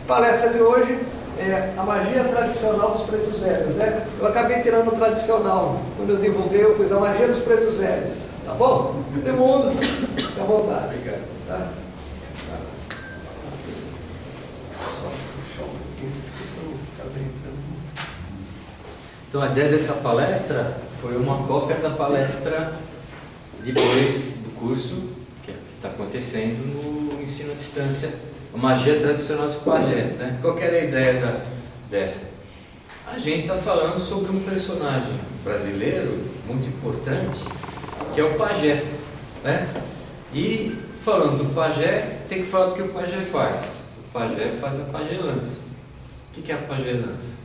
palestra de hoje é a magia tradicional dos pretos velhos, né? Eu acabei tirando o tradicional. Quando eu divulguei, eu pus a magia dos pretos velhos. Tá bom? Todo mundo, fica à vontade, cara. Tá? Então a ideia dessa palestra foi uma cópia da palestra depois do curso que está acontecendo no ensino à distância, a magia tradicional dos pajés, né? Qual que era a ideia dessa? A gente está falando sobre um personagem brasileiro muito importante, que é o pajé, né? E falando do pajé, tem que falar do que o pajé faz. O pajé faz a pajelança. O que é a pajelança?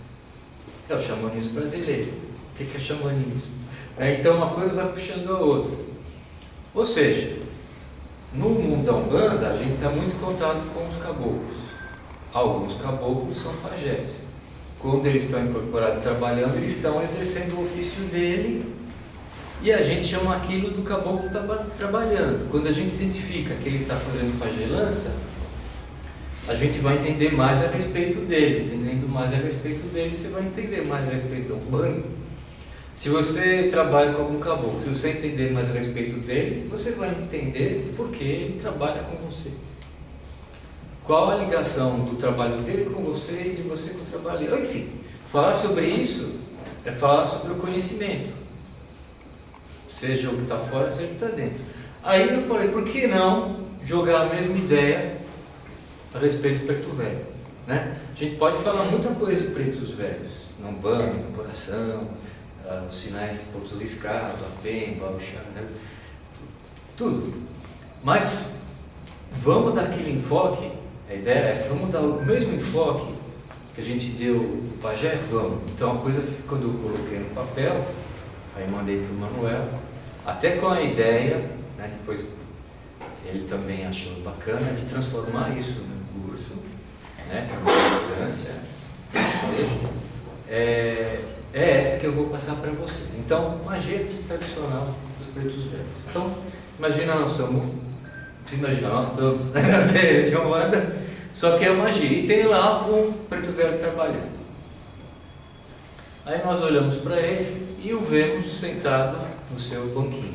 É o xamanismo brasileiro. O que é xamanismo? Então uma coisa vai puxando a outra. Ou seja, no mundo da Umbanda a gente está muito contado com os caboclos. Alguns caboclos são pajés. Quando eles estão incorporados trabalhando, eles estão exercendo o ofício dele e a gente chama aquilo do caboclo trabalhando. Quando a gente identifica que ele está fazendo pajelança, a gente vai entender mais a respeito dele. Entendendo mais a respeito dele, você vai entender mais a respeito do Umbanda. Se você trabalha com algum caboclo, se você entender mais a respeito dele, você vai entender por que ele trabalha com você. Qual a ligação do trabalho dele com você e de você com o trabalho dele. Enfim, falar sobre isso é falar sobre o conhecimento. Seja o que está fora, seja o que está dentro. Aí eu falei, por que não jogar a mesma ideia a respeito do preto velho, né? A gente pode falar muita coisa de pretos velhos, na Umbanda, no coração, os sinais portuguesados, a pemba, o chá, né? Tudo. Mas vamos dar aquele enfoque, a ideia é essa, vamos dar o mesmo enfoque que a gente deu no pajé, vamos. Então a coisa, quando eu coloquei no papel, aí mandei para o Manuel, até com a ideia, né, depois ele também achou bacana, de transformar isso no curso, né, na distância, é essa que eu vou passar para vocês. Então, magia tradicional dos pretos velhos. Então, imagina nós estamos na terra de Umbanda, só que é magia, e tem lá um preto velho trabalhando. Aí nós olhamos para ele e o vemos sentado no seu banquinho.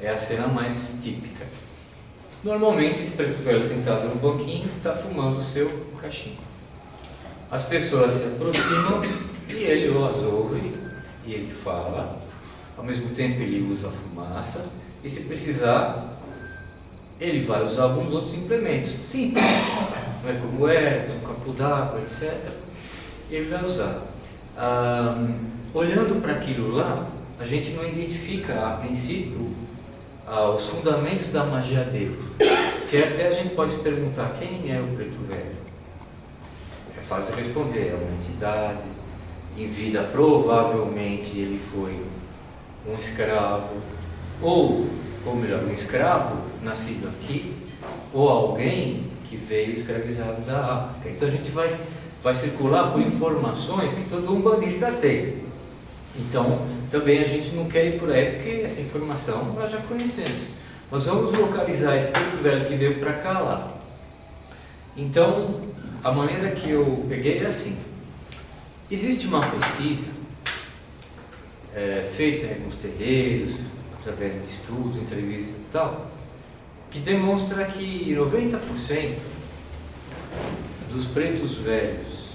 É a cena mais típica. Normalmente esse preto velho sentado no banquinho está fumando o seu cachimbo. As pessoas se aproximam e ele as ouve e ele fala. Ao mesmo tempo ele usa a fumaça e, se precisar, ele vai usar alguns outros implementos. Sim, não é como um copo d'água, etc. Ele vai usar. Olhando para aquilo lá, a gente não identifica a princípio os fundamentos da magia dele. Que até a gente pode se perguntar quem é o preto velho. É fácil de responder, é uma entidade. Em vida provavelmente ele foi um escravo, ou melhor, um escravo nascido aqui, ou alguém que veio escravizado da África. Então a gente vai circular por informações que todo umbandista tem. Então também a gente não quer ir por aí, porque essa informação nós já conhecemos. Nós vamos localizar esse preto velho que veio para cá lá. Então a maneira que eu peguei é assim. Existe uma pesquisa feita em alguns terreiros, através de estudos, entrevistas e tal, que demonstra que 90% dos pretos velhos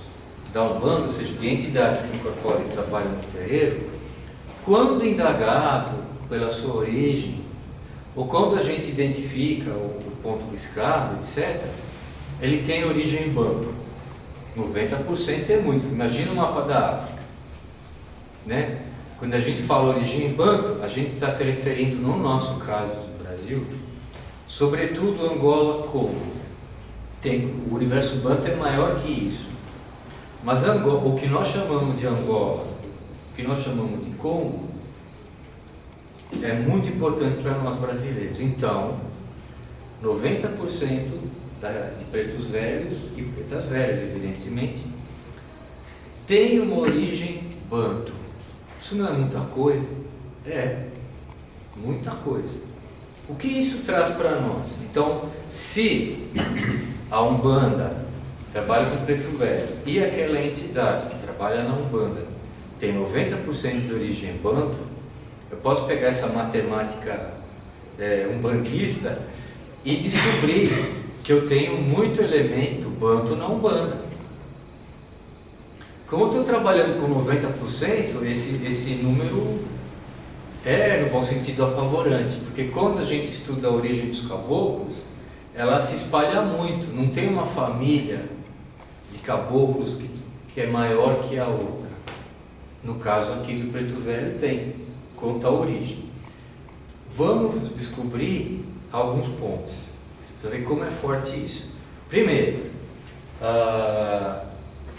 da Umbanda, ou seja, de entidades que incorporam e trabalham no terreiro, quando indagado pela sua origem, ou quando a gente identifica o ponto riscado, etc., ele tem origem banto. 90% é muito. Imagina o mapa da África, né? Quando a gente fala origem banto, a gente está se referindo, no nosso caso do Brasil, sobretudo Angola, Congo. O universo banto é maior que isso. Mas Angola, o que nós chamamos de Angola, o que nós chamamos de Congo, é muito importante para nós brasileiros. Então, 90% de pretos velhos e pretas velhas, evidentemente, tem uma origem banto. Isso não é muita coisa? É, muita coisa. O que isso traz para nós? Então, se a Umbanda trabalha com preto velho, e aquela entidade que trabalha na Umbanda tem 90% de origem banto, eu posso pegar essa matemática umbandista e descobrir que eu tenho muito elemento banto na Umbanda. Como eu estou trabalhando com 90%, esse número no bom sentido, apavorante, porque quando a gente estuda a origem dos caboclos, ela se espalha muito, não tem uma família de caboclos que é maior que a outra. No caso aqui do preto velho tem, conta a origem. Vamos descobrir alguns pontos, para ver como é forte isso. Primeiro,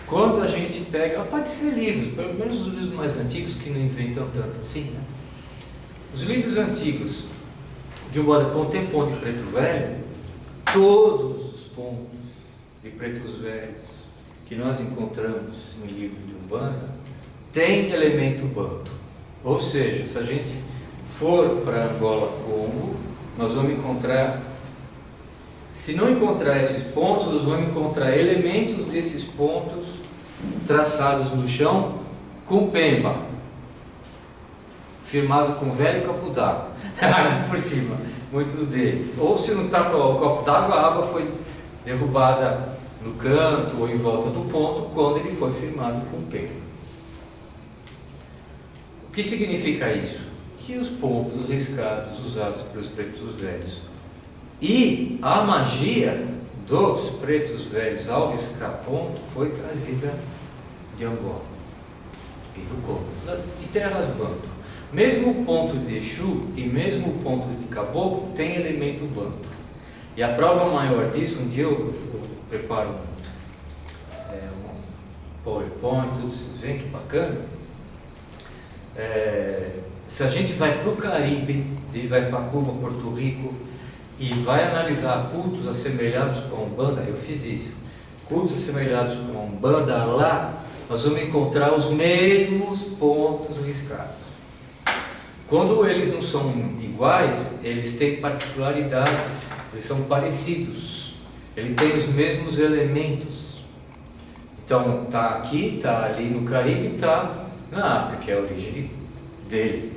quando a gente pega, pode ser livros, pelo menos os livros mais antigos que não inventam tanto assim, né? Os livros antigos de Umbanda Contemporânea de preto velho, todos os pontos de pretos velhos que nós encontramos no livro de Umbanda tem elemento banto. Ou seja, se a gente for para Angola, Congo, nós vamos encontrar, se não encontrar esses pontos, nós vamos encontrar elementos desses pontos traçados no chão com pemba, firmado com velho copo d'água, por cima, muitos deles. Ou se não está com o copo d'água, a água foi derrubada no canto ou em volta do ponto quando ele foi firmado com pemba. O que significa isso? Que os pontos riscados usados pelos pretos velhos e a magia dos pretos velhos ao riscar ponto foi trazida de Angola e do Congo, de terras banto. Mesmo o ponto de Exu e mesmo o ponto de Caboclo tem elemento banto. E a prova maior disso, um dia eu preparo um PowerPoint, tudo, vocês veem que bacana. Se a gente vai para o Caribe, a gente vai para Cuba, Porto Rico, e vai analisar cultos assemelhados com a Umbanda, eu fiz isso, cultos assemelhados com a Umbanda lá, nós vamos encontrar os mesmos pontos riscados. Quando eles não são iguais, eles têm particularidades, eles são parecidos, ele tem os mesmos elementos. Então, está aqui, está ali no Caribe, está na África, que é a origem deles.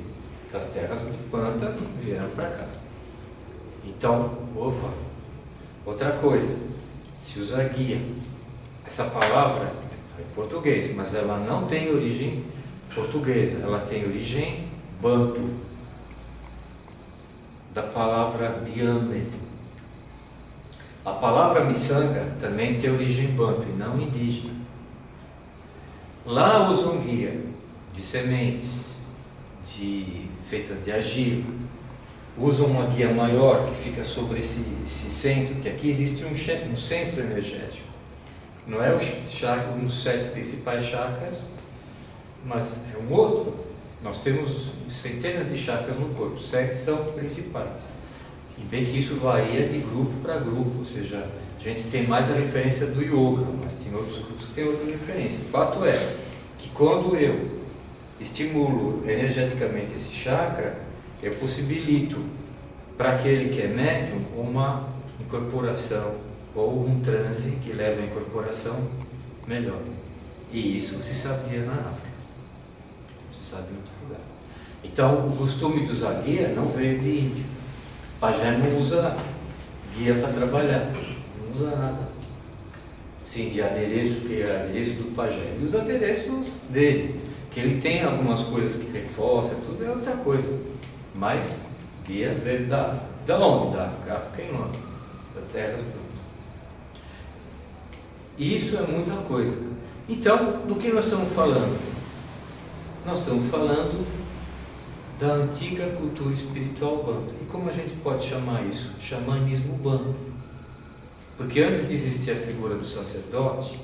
Das terras de plantas vieram para cá. Então, outra coisa, se usa guia. Essa palavra é em português, mas ela não tem origem portuguesa, ela tem origem banto, da palavra biame. A palavra miçanga também tem origem banto e não indígena. Lá usam guia de sementes, feitas de argila, usam uma guia maior que fica sobre esse centro, que aqui existe um centro energético. Não é os 7 principais chakras, mas é um outro. Nós temos centenas de chakras no corpo, 7 são principais. E bem que isso varia de grupo para grupo, ou seja, a gente tem mais a referência do yoga, mas tem outros grupos que têm outra referência. O fato é que quando eu estimulo energeticamente esse chakra, eu possibilito para aquele que é médium uma incorporação ou um transe que leva à incorporação melhor. E isso se sabia na África, se sabe em outro lugar. Então, o costume de usar guia não veio de índio. Pajé não usa guia para trabalhar, não usa nada. Sim, de adereço, que é adereço do pajé. E os adereços dele, que ele tem algumas coisas que reforçam, tudo é outra coisa. Mas guia veio da África. Da onde? Da África? África em nome, da terra brutas. E isso é muita coisa. Então, do que nós estamos falando? Nós estamos falando da antiga cultura espiritual banto. E como a gente pode chamar isso? Xamanismo banto. Porque antes de existir a figura do sacerdote,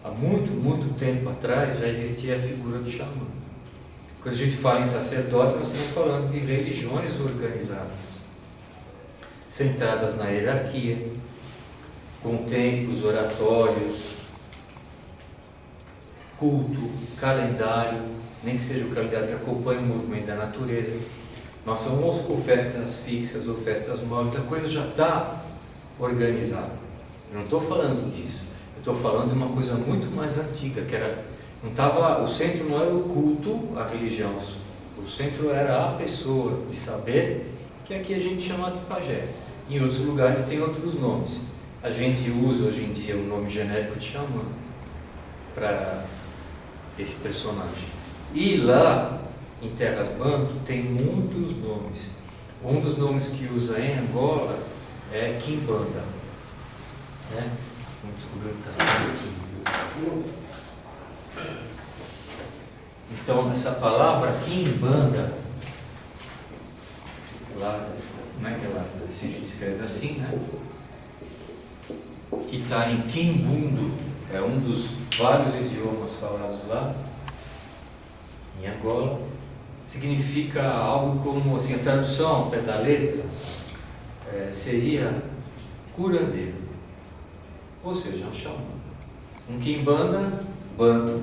há muito, muito tempo atrás já existia a figura do xamã. Quando a gente fala em sacerdote, nós estamos falando de religiões organizadas, centradas na hierarquia, com templos, oratórios, culto, calendário, nem que seja o calendário que acompanha o movimento da natureza. Nós somos ou festas fixas ou festas móveis, a coisa já está organizada. Eu não estou falando disso. Eu estou falando de uma coisa muito mais antiga, que era, não tava, o centro não era o culto, a religião, o centro era a pessoa de saber, que aqui a gente chama de pajé. Em outros lugares tem outros nomes. A gente usa hoje em dia o nome genérico de xamã para esse personagem. E lá em Terras Banto tem muitos nomes. Um dos nomes que usa em Angola é Quimbanda. Né? Vamos descobrir o que está certinho. Então, essa palavra Quimbanda, lá, como é que ela se escreve assim, né? Que está em Quimbundo, é um dos vários idiomas falados lá, em Angola, significa algo como, assim, a tradução ao pé da letra seria curandeiro, ou seja, um xamã. Um quimbanda, bando,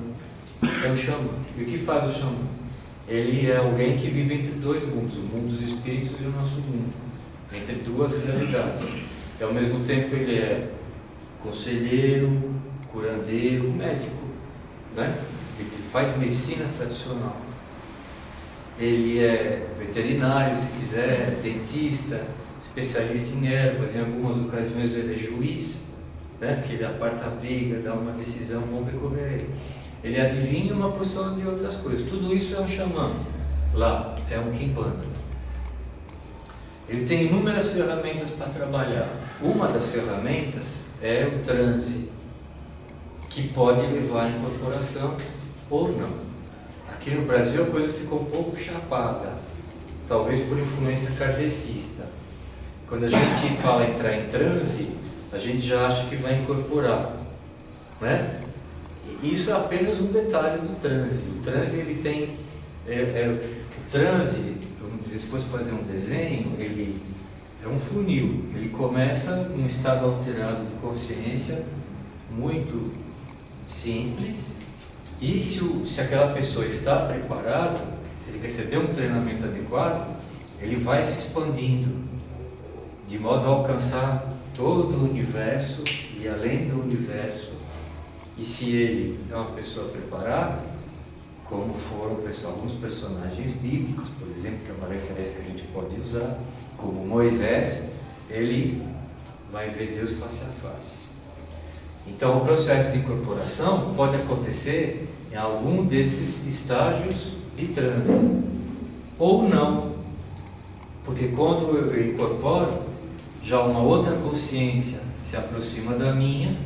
é um xamã. E o que faz o xamã? Ele é alguém que vive entre dois mundos, o mundo dos espíritos e o nosso mundo, entre duas realidades. E ao mesmo tempo ele é conselheiro, curandeiro, médico, né? Ele faz medicina tradicional. Ele é veterinário, se quiser, dentista, especialista em ervas, em algumas ocasiões ele é juiz, né? Que ele aparta a briga, dá uma decisão, vão recorrer a ele. Ele adivinha uma porção de outras coisas. Tudo isso é um xamã. Lá é um quimbanda. Ele tem inúmeras ferramentas para trabalhar. Uma das ferramentas é o transe, que pode levar à incorporação ou não. Aqui no Brasil a coisa ficou um pouco chapada, talvez por influência kardecista. Quando a gente fala em entrar em transe, a gente já acha que vai incorporar, né? E isso é apenas um detalhe do transe. O transe ele tem, o transe, vamos dizer, se fosse fazer um desenho, ele é um funil. Ele começa num estado alterado de consciência muito simples. E se aquela pessoa está preparada, se ele receber um treinamento adequado, ele vai se expandindo, de modo a alcançar todo o universo e além do universo. E se ele é uma pessoa preparada, como foram alguns personagens bíblicos, por exemplo, que é uma referência que a gente pode usar, como Moisés, ele vai ver Deus face a face. Então, o processo de incorporação pode acontecer em algum desses estágios de transe, ou não, porque quando eu incorporo, já uma outra consciência se aproxima da minha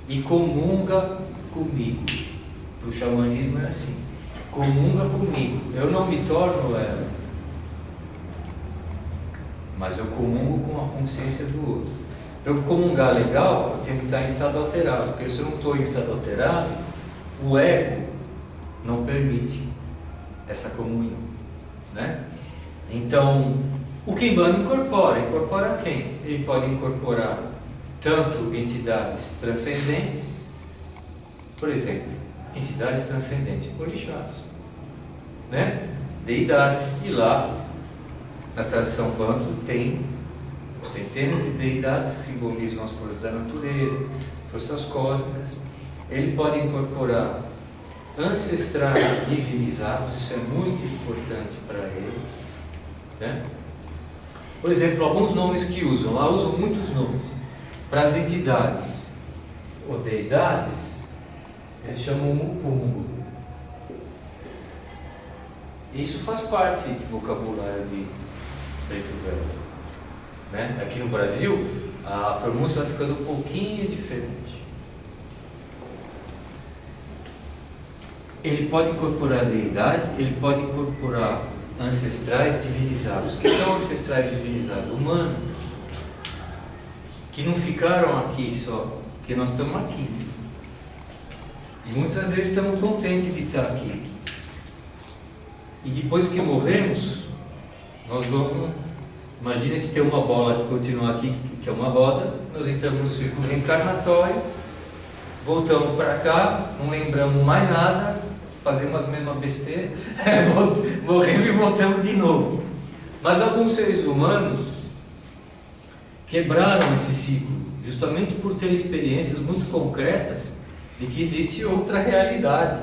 e comunga comigo. Para o xamanismo é assim, comunga comigo. Eu não me torno ela, mas eu comungo com a consciência do outro. Para eu comungar legal, eu tenho que estar em estado alterado, porque se eu não estou em estado alterado, o ego não permite essa comunhão, né? Então, o quimbanda incorpora quem? Ele pode incorporar tanto entidades transcendentes, por exemplo, entidades transcendentes, orixás, né? Deidades, e lá na tradição banto tem centenas de deidades que simbolizam as forças da natureza, forças cósmicas. Ele pode incorporar ancestrais divinizados, isso é muito importante para ele, né? Por exemplo, alguns nomes que usam, lá usam muitos nomes para as entidades ou deidades, eles chamam mupungo. Isso faz parte do vocabulário de Preto Velho, né? Aqui no Brasil a pronúncia vai ficando um pouquinho diferente. Ele pode incorporar deidade, ele pode incorporar ancestrais divinizados. O que são ancestrais divinizados? Humanos, que não ficaram aqui só, que nós estamos aqui. E muitas vezes estamos contentes de estar aqui. E depois que morremos, nós vamos... Imagina que tem uma bola que continua aqui, que é uma roda, nós entramos no círculo reencarnatório, voltamos para cá, não lembramos mais nada, fazemos as mesmas besteiras, morremos e voltamos de novo. Mas alguns seres humanos quebraram esse ciclo justamente por ter experiências muito concretas de que existe outra realidade.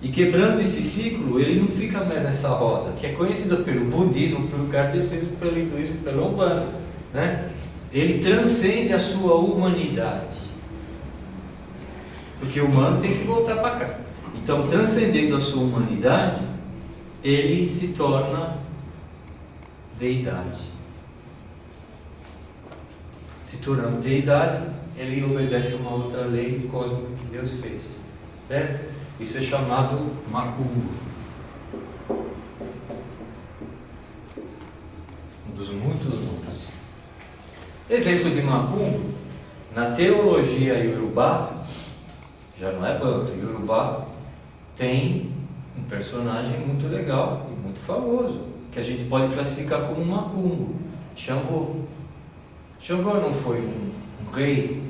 E quebrando esse ciclo, ele não fica mais nessa roda, que é conhecida pelo budismo, pelo kardecismo, pelo hinduísmo, pelo umbanda, né? Ele transcende a sua humanidade. Porque o humano tem que voltar para cá. Então, transcendendo a sua humanidade, ele se torna deidade. Se tornando deidade, ele obedece a uma outra lei cósmica que Deus fez. Certo? Isso é chamado macumbo. Um dos muitos nomes. Exemplo de macumbo, na teologia iorubá, já não é banto, iorubá tem um personagem muito legal e muito famoso, que a gente pode classificar como um macumbo, Xangô. Xangô não foi um rei,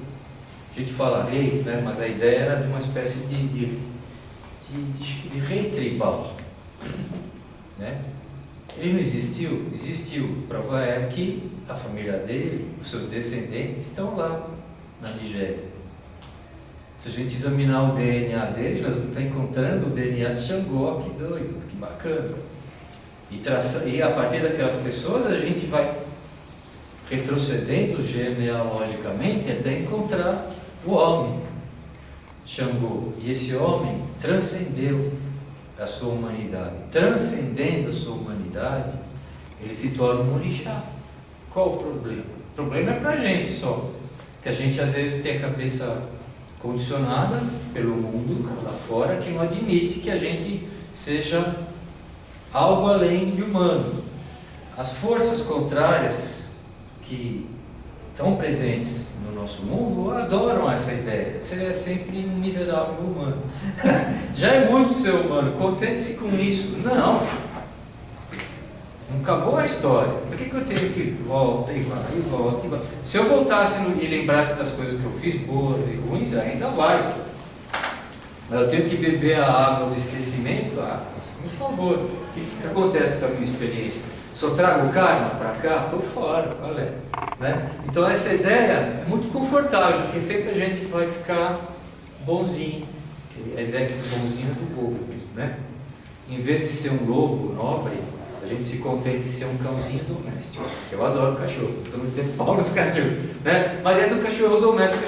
a gente fala rei, né? Mas a ideia era de uma espécie de rei tribal, né? Ele não existiu? Existiu. Prova é que a família dele, os seus descendentes estão lá na Nigéria. Se a gente examinar o DNA dele, nós vamos estar encontrando o DNA de Xangô. Que doido, que bacana. E a partir daquelas pessoas a gente vai retrocedendo genealogicamente até encontrar o homem, Xangô. E esse homem transcendeu a sua humanidade. Transcendendo a sua humanidade, ele se torna um orixá. Qual o problema? O problema é para a gente só, que a gente às vezes tem a cabeça condicionada pelo mundo lá fora, que não admite que a gente seja algo além de humano. As forças contrárias que estão presentes no nosso mundo adoram essa ideia. Você é sempre um miserável humano. Já é muito ser humano, contente-se com isso. Não acabou a história. Por que eu tenho que volta e vai, e volta e vai? Se eu voltasse e lembrasse das coisas que eu fiz, boas e ruins, ainda vai. Mas eu tenho que beber a água do esquecimento? Por favor, o que acontece com a minha experiência? Só trago karma para cá? Estou fora, qual é? Né? Então essa ideia é muito confortável, porque sempre a gente vai ficar bonzinho. A ideia é que o bonzinho é do bobo mesmo, né? Em vez de ser um lobo nobre, a gente se contenta em ser um cãozinho doméstico. Eu adoro cachorro, estou no tempo pau nos cachorros, né? Mas é do cachorro doméstico,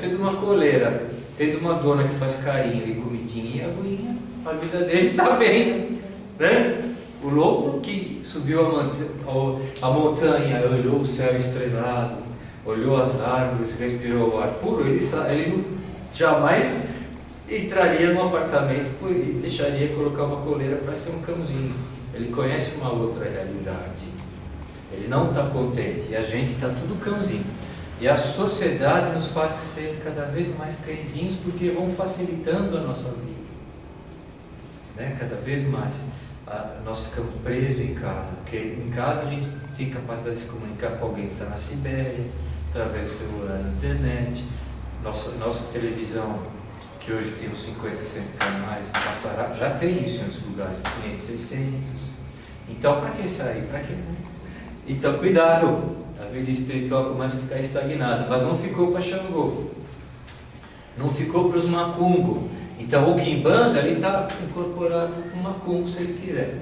tendo uma coleira, tendo uma dona que faz carinho e comidinha e aguinha, a vida dele está bem, né? O lobo que subiu a montanha, olhou o céu estrelado, olhou as árvores, respirou o ar puro, ele não, jamais entraria num apartamento e deixaria colocar uma coleira para ser um cãozinho. Ele conhece uma outra realidade. Ele não está contente. E a gente está tudo cãozinho. E a sociedade nos faz ser cada vez mais cãezinhos, porque vão facilitando a nossa vida, né? Cada vez mais. Nós ficamos presos em casa, porque em casa a gente tem capacidade de se comunicar com alguém que está na Sibéria, através do celular, na internet. Nossa televisão, que hoje tem uns 50, 60 canais, passará, já tem isso em outros lugares, 500, 600. Então, para que sair? Para que? Então, cuidado, a vida espiritual começa a ficar estagnada, mas não ficou para Xangô, não ficou para os macumbo. Então, o Quimbanda, ele está incorporado com o macumbo, se ele quiser.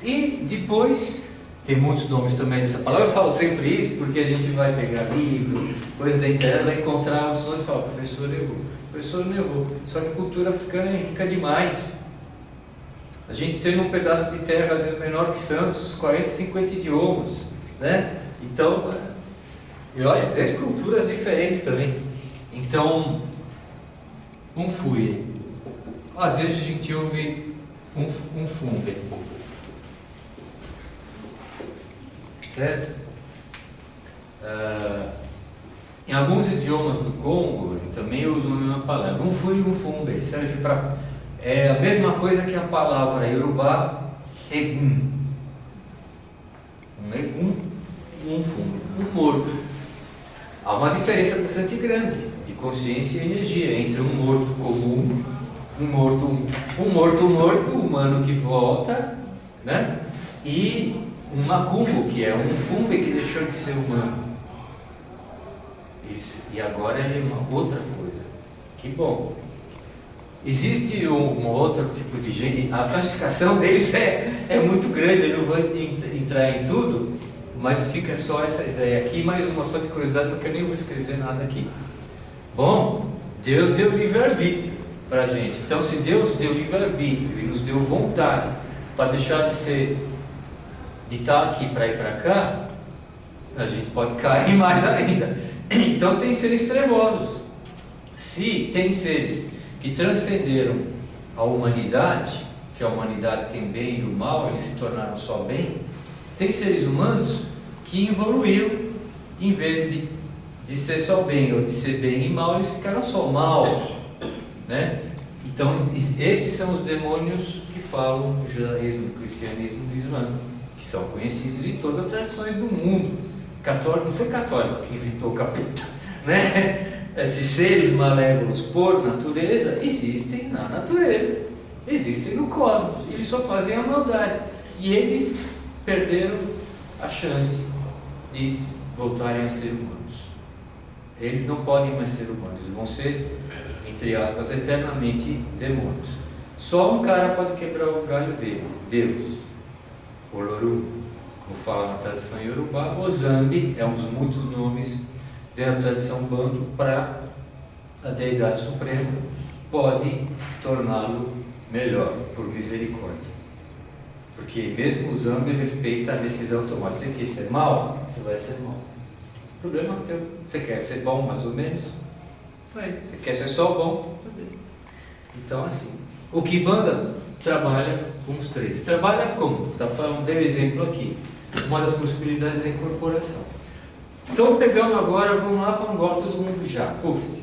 E depois, tem muitos nomes também nessa palavra, eu falo sempre isso, porque a gente vai pegar livro, coisa da internet, vai encontrar os nomes e falar, professor errou. O professor não errou, só que a cultura africana é rica demais. A gente tem um pedaço de terra, às vezes menor que Santos, 40, 50 idiomas, né? Então, e olha, às vezes culturas diferentes também. Então, um fui. Às vezes a gente ouve um fumbe, certo? Em alguns idiomas do Congo também usam a mesma palavra. Um fui e um fumbe serve para. É a mesma coisa que a palavra iorubá egum. Um egum e um fumbe. Um morto. Há uma diferença bastante grande de consciência e energia entre um morto comum, um morto humano que volta, né? E um macumbo, que é um fumbe que deixou de ser humano. E agora ele é uma outra coisa. Que bom. Existe um outro tipo de gente, a classificação deles é muito grande, eu não vou entrar em tudo, mas fica só essa ideia aqui, mais uma só de curiosidade, porque eu nem vou escrever nada aqui. Bom, Deus deu livre-arbítrio para a gente. Então, se Deus deu livre-arbítrio e nos deu vontade para deixar de estar aqui para ir para cá, a gente pode cair mais ainda. Então, tem seres trevosos. Se tem seres que transcenderam a humanidade, que a humanidade tem bem e o mal, eles se tornaram só bem, tem seres humanos que evoluíram, em vez de ser só bem ou de ser bem e mal, eles ficaram só mal, né? Então, esses são os demônios que falam no judaísmo, no cristianismo, no islã, que são conhecidos em todas as tradições do mundo. Católico, não foi católico que inventou o capeta, né? Esses seres malévolos por natureza existem na natureza, existem no cosmos, eles só fazem a maldade e eles perderam a chance de voltarem a ser humanos. Eles não podem mais ser humanos, eles vão ser, entre aspas, eternamente demônios. Só um cara pode quebrar o galho deles, Deus, Olorum, como fala na tradição iorubá. Ozambi é um dos muitos nomes da tradição Banto para a deidade suprema, pode torná-lo melhor, por misericórdia. Porque mesmo o Zambi respeita a decisão tomada. Você quer ser mal? Você vai ser mal. O problema é teu. Você quer ser bom, mais ou menos? Vai. Você quer ser só bom? Então, assim, o Kimbanda trabalha com os três. Trabalha como? Está falando, deu exemplo aqui. Uma das possibilidades é a incorporação. Então pegamos agora, vamos lá para Angola, todo mundo já.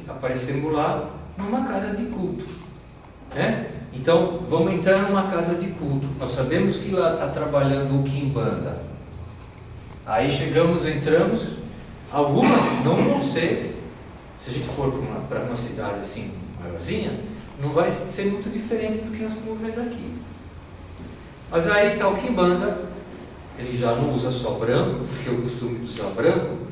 Aparecemos lá numa casa de culto, né? Então vamos entrar numa casa de culto. Nós sabemos que lá está trabalhando o Kimbanda. Aí chegamos, entramos. Algumas não vão ser. Se a gente for para uma cidade assim, maiorzinha, não vai ser muito diferente do que nós estamos vendo aqui. Mas aí está o Kimbanda. Ele já não usa só branco, porque o costume de usar branco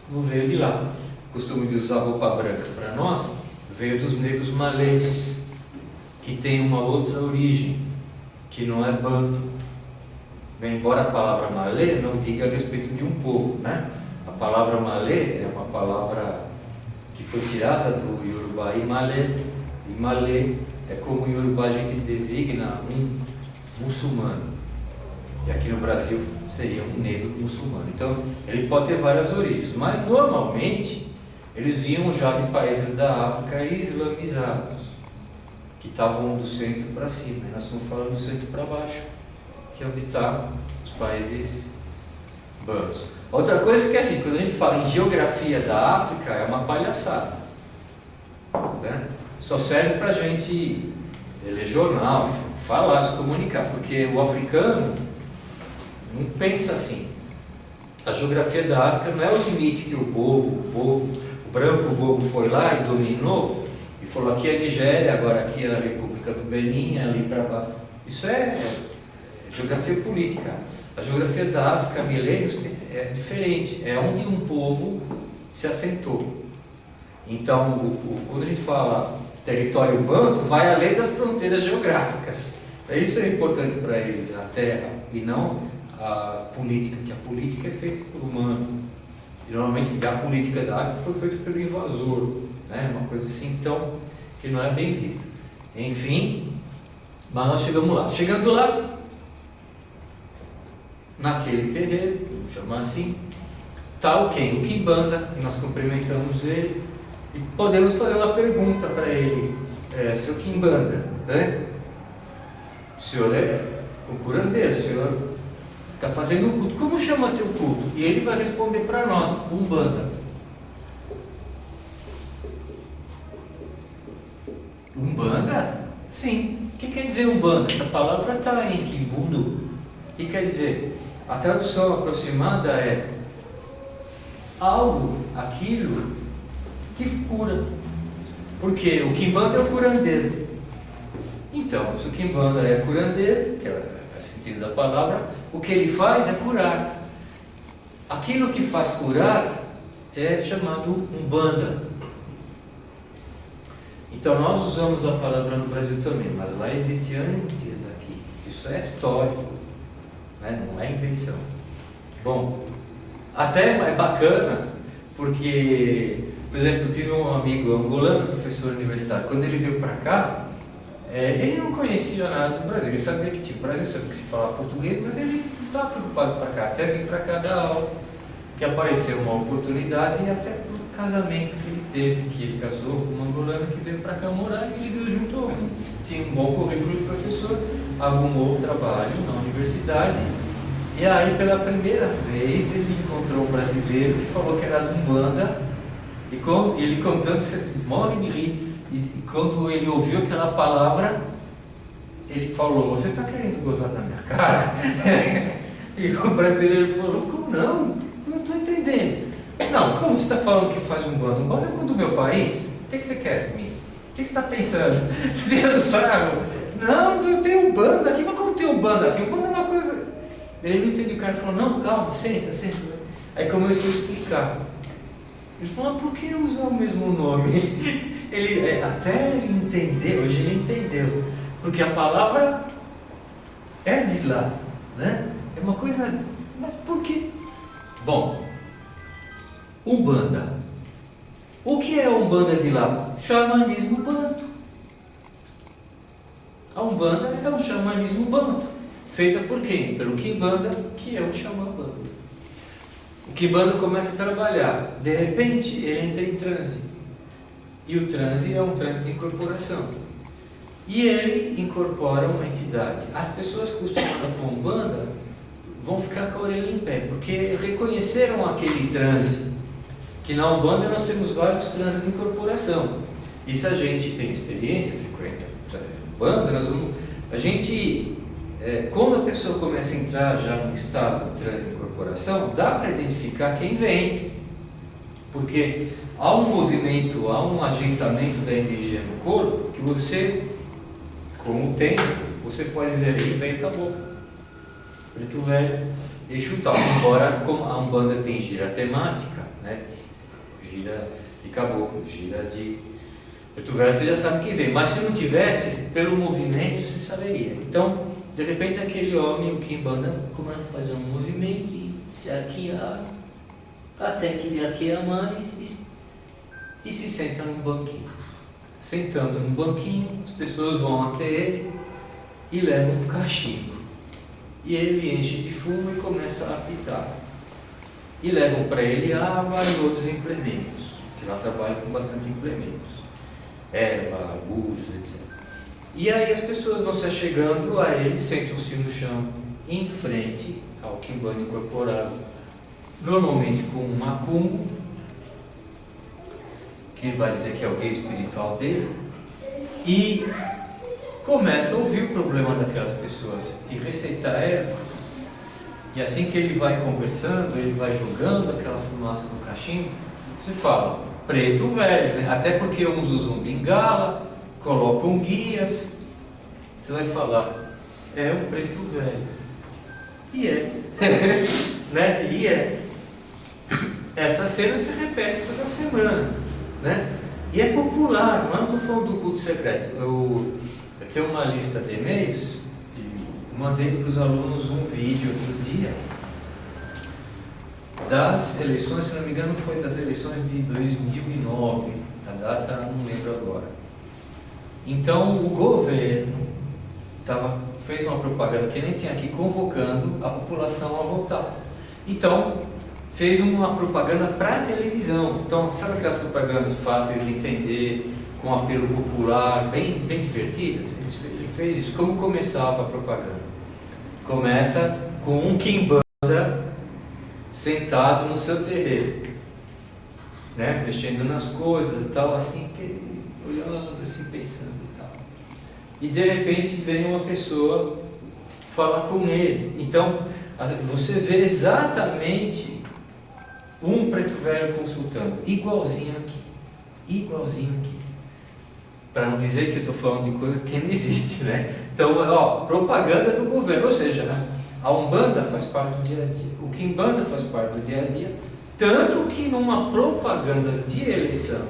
não veio de lá. O costume de usar roupa branca para nós veio dos negros malês, que tem uma outra origem, que não é banto. Bem, embora a palavra malê não diga a respeito de um povo, né? A palavra malê é uma palavra que foi tirada do iorubá imalê. Imalê é como em iorubá a gente designa um muçulmano. E aqui no Brasil seria um negro muçulmano. Então, ele pode ter várias origens, mas normalmente eles vinham já de países da África islamizados, que estavam do centro para cima. E nós estamos falando do centro para baixo, que é onde estão os países bantos. Outra coisa que é assim, quando a gente fala em geografia da África, é uma palhaçada, né? Só serve para a gente ler jornal, falar, se comunicar, porque o africano não pensa assim. A geografia da África não é o limite que o branco bobo foi lá e dominou e falou: aqui é a Nigéria, agora aqui é a República do Benin, ali para baixo. Isso é geografia política. A geografia da África, milênios, é diferente. É onde um povo se assentou. Então, quando a gente fala território banto, vai além das fronteiras geográficas. Isso é importante para eles, a terra, e não a política, que a política é feita por humano. E normalmente a política da África foi feita pelo invasor, né? Uma coisa assim, então, que não é bem vista. Enfim, mas nós chegamos lá. Chegando lá, naquele terreiro, vamos chamar assim, está o quem? O Kimbanda, e nós cumprimentamos ele e podemos fazer uma pergunta para ele: seu Kimbanda, né? O senhor é o curandeiro, o senhor está fazendo um culto, como chama teu culto? E ele vai responder para nós: Umbanda. Umbanda? Sim. O que quer dizer Umbanda? Essa palavra está em Kimbundu. O que quer dizer? A tradução aproximada é algo, aquilo que cura. Porque o Kimbanda é o curandeiro. Então, se o Kimbanda é curandeiro, que é o sentido da palavra, o que ele faz é curar. Aquilo que faz curar é chamado Umbanda. Então nós usamos a palavra no Brasil também, mas lá existe antes daqui. Isso é histórico, né? Não é invenção. Bom, até é bacana, porque, por exemplo, eu tive um amigo angolano, professor universitário, quando ele veio para cá, ele não conhecia nada do Brasil, ele sabia que tinha o Brasil, sabia que se falava português, mas ele não estava preocupado para cá, até vir para cá dar aula, que apareceu uma oportunidade e até por casamento que ele teve, que ele casou com uma angolana que veio para cá morar e ele veio junto, tinha um bom currículo de professor, arrumou trabalho na universidade. E aí, pela primeira vez, ele encontrou um brasileiro que falou que era de Umbanda, e ele contando, você morre de rir, e quando ele ouviu aquela palavra, ele falou: você está querendo gozar da minha cara? E o brasileiro falou: como não? Não estou entendendo. Não, como você está falando que faz Umbanda? Umbanda é do meu país? O que você quer de mim? O que você está pensando? Pensaram? Não, eu tenho Umbanda aqui, mas como tem Umbanda aqui? Umbanda é uma coisa... Ele não entendeu, o cara falou: não, calma, senta. Aí começou a explicar. Ele falou: por que usar o mesmo nome? Até ele entendeu, hoje ele entendeu, porque a palavra é de lá, né? É uma coisa, mas por quê? Bom, Umbanda. O que é a Umbanda de lá? Xamanismo banto. A Umbanda é um xamanismo banto, feita por quem? Pelo Quimbanda, que é o xamã banto. O Quimbanda começa a trabalhar, de repente ele entra em transe, e o transe é um transe de incorporação, e ele incorpora uma entidade. As pessoas acostumadas com a Umbanda vão ficar com a orelha em pé, porque reconheceram aquele transe, que na Umbanda nós temos vários transes de incorporação, e se a gente tem experiência, frequenta a Umbanda, quando a pessoa começa a entrar já no estado de transe de incorporação, dá para identificar quem vem, porque há um movimento, há um ajeitamento da energia no corpo, que você, com o tempo, você pode dizer: aí vem, acabou, preto velho, deixa o tal. Embora como a Umbanda tem gira temática, né? Gira de caboclo, gira de preto velho, você já sabe quem vem, mas se não tivesse, pelo movimento você saberia. Então, de repente, aquele homem, o Quimbanda, começa a fazer um movimento e se arquear, até que ele arqueia mais e se senta num banquinho. Sentando num banquinho, as pessoas vão até ele e levam um cachimbo. E ele enche de fumo e começa a apitar. E levam para ele água e outros implementos, que lá trabalham com bastante implementos, erva, arbustos, etc. E aí as pessoas vão se achegando a ele, sentam-se no chão, em frente ao Quimbanda incorporado, normalmente com um macumbo, que vai dizer que é o guia espiritual dele, e começa a ouvir o problema daquelas pessoas e receitar erva. E assim que ele vai conversando, ele vai jogando aquela fumaça do cachimbo, você fala: preto velho, né? Até porque uns usam bengala, colocam guias, você vai falar: é o preto velho. E é, né? E é. Essa cena se repete toda semana, né? E é popular, não estou falando do culto secreto. Eu tenho uma lista de e-mails e mandei para os alunos um vídeo outro dia das eleições, se não me engano foi das eleições de 2009, a data não lembro agora. Então o governo fez uma propaganda que nem tem aqui, convocando a população a votar. Então fez uma propaganda para a televisão. Então, sabe aquelas propagandas fáceis de entender, com apelo popular, bem divertidas? Ele fez isso. Como começava a propaganda? Começa com um Quimbanda sentado no seu terreiro, né? Mexendo nas coisas e tal, assim, olhando, assim, pensando e tal. E de repente vem uma pessoa falar com ele. Então, você vê exatamente um preto velho consultando, igualzinho aqui, para não dizer que eu estou falando de coisa que não existe, né? Então, propaganda do governo, ou seja, a Umbanda faz parte do dia a dia, o Quimbanda faz parte do dia a dia, Tanto que numa propaganda de eleição,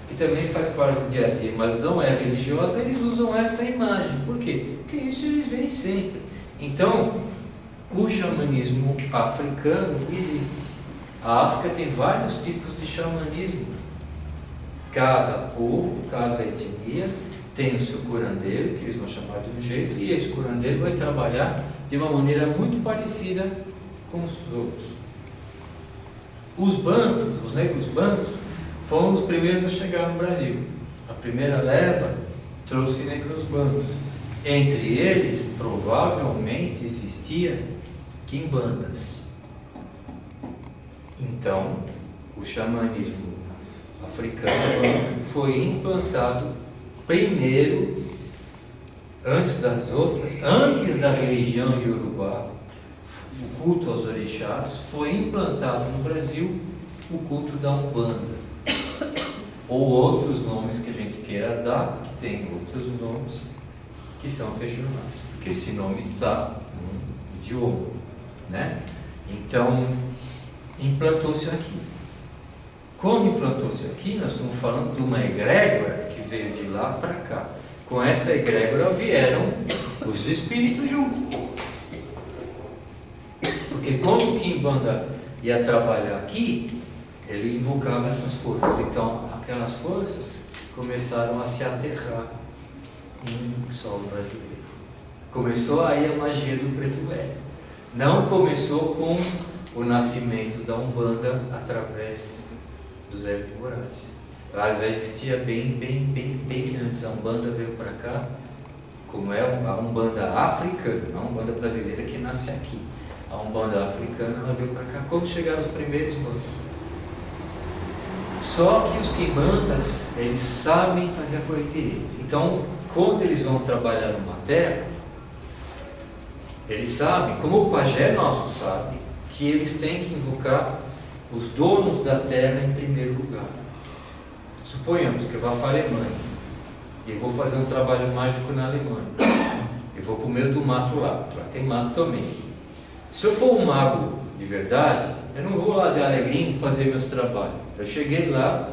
que também faz parte do dia a dia, mas não é religiosa, eles usam essa imagem. Por quê? Porque isso eles veem sempre. Então, o xamanismo africano existe. A África tem vários tipos de xamanismo. Cada povo, cada etnia tem o seu curandeiro, que eles vão chamar de um jeito, e esse curandeiro vai trabalhar de uma maneira muito parecida com os outros. Os bantos, os negros bantos, foram os primeiros a chegar no Brasil. A primeira leva trouxe negros bantos. Entre eles, provavelmente, existia quimbandas. Então, o xamanismo africano foi implantado primeiro, antes das outras, antes da religião iorubá, o culto aos orixás, foi implantado no Brasil o culto da Umbanda, ou outros nomes que a gente queira dar, que tem outros nomes que são regionais, porque esse nome está no idioma, né? Então, implantou-se aqui. Quando implantou-se aqui, nós estamos falando de uma egrégora que veio de lá para cá. Com essa egrégora vieram os espíritos juntos. Porque quando o Quimbanda ia trabalhar aqui, ele invocava essas forças. Então, aquelas forças começaram a se aterrar em solo brasileiro. Começou aí a magia do Preto Velho. Não começou com o nascimento da Umbanda através do Zé de Moraes. Ela já existia bem antes. A Umbanda veio para cá, como é a Umbanda africana, a Umbanda brasileira que nasce aqui. A Umbanda africana, ela veio para cá quando chegaram os primeiros bandos. Só que os quimbandas, eles sabem fazer a coisa direito. Então, quando eles vão trabalhar numa terra, eles sabem, como o pajé nosso sabe, que eles têm que invocar os donos da terra em primeiro lugar. Suponhamos que eu vá para a Alemanha e vou fazer um trabalho mágico na Alemanha. Eu vou para o meio do mato lá tem mato também. Se eu for um mago de verdade, eu não vou lá de alegrinho fazer meus trabalhos. Eu cheguei lá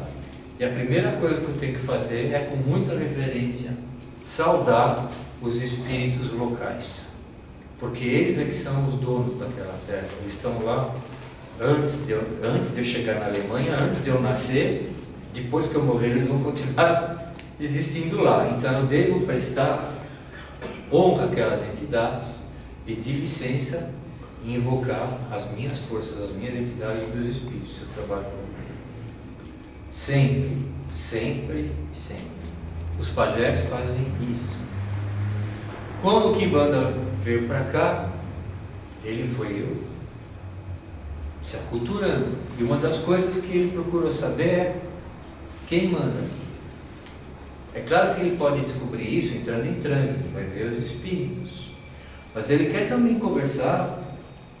e a primeira coisa que eu tenho que fazer é, com muita reverência, saudar os espíritos locais. Porque eles é que são os donos daquela terra. Eles estão lá antes de eu chegar na Alemanha, antes de eu nascer. Depois que eu morrer, eles vão continuar existindo lá. Então eu devo prestar honra àquelas entidades, pedir licença e invocar as minhas forças, as minhas entidades e os meus espíritos. Eu trabalho com eles. Sempre. Os pajés fazem isso. Quando o Quimbanda veio para cá, ele foi se aculturando. E uma das coisas que ele procurou saber é quem manda aqui. É claro que ele pode descobrir isso entrando em transe, ele vai ver os espíritos. Mas ele quer também conversar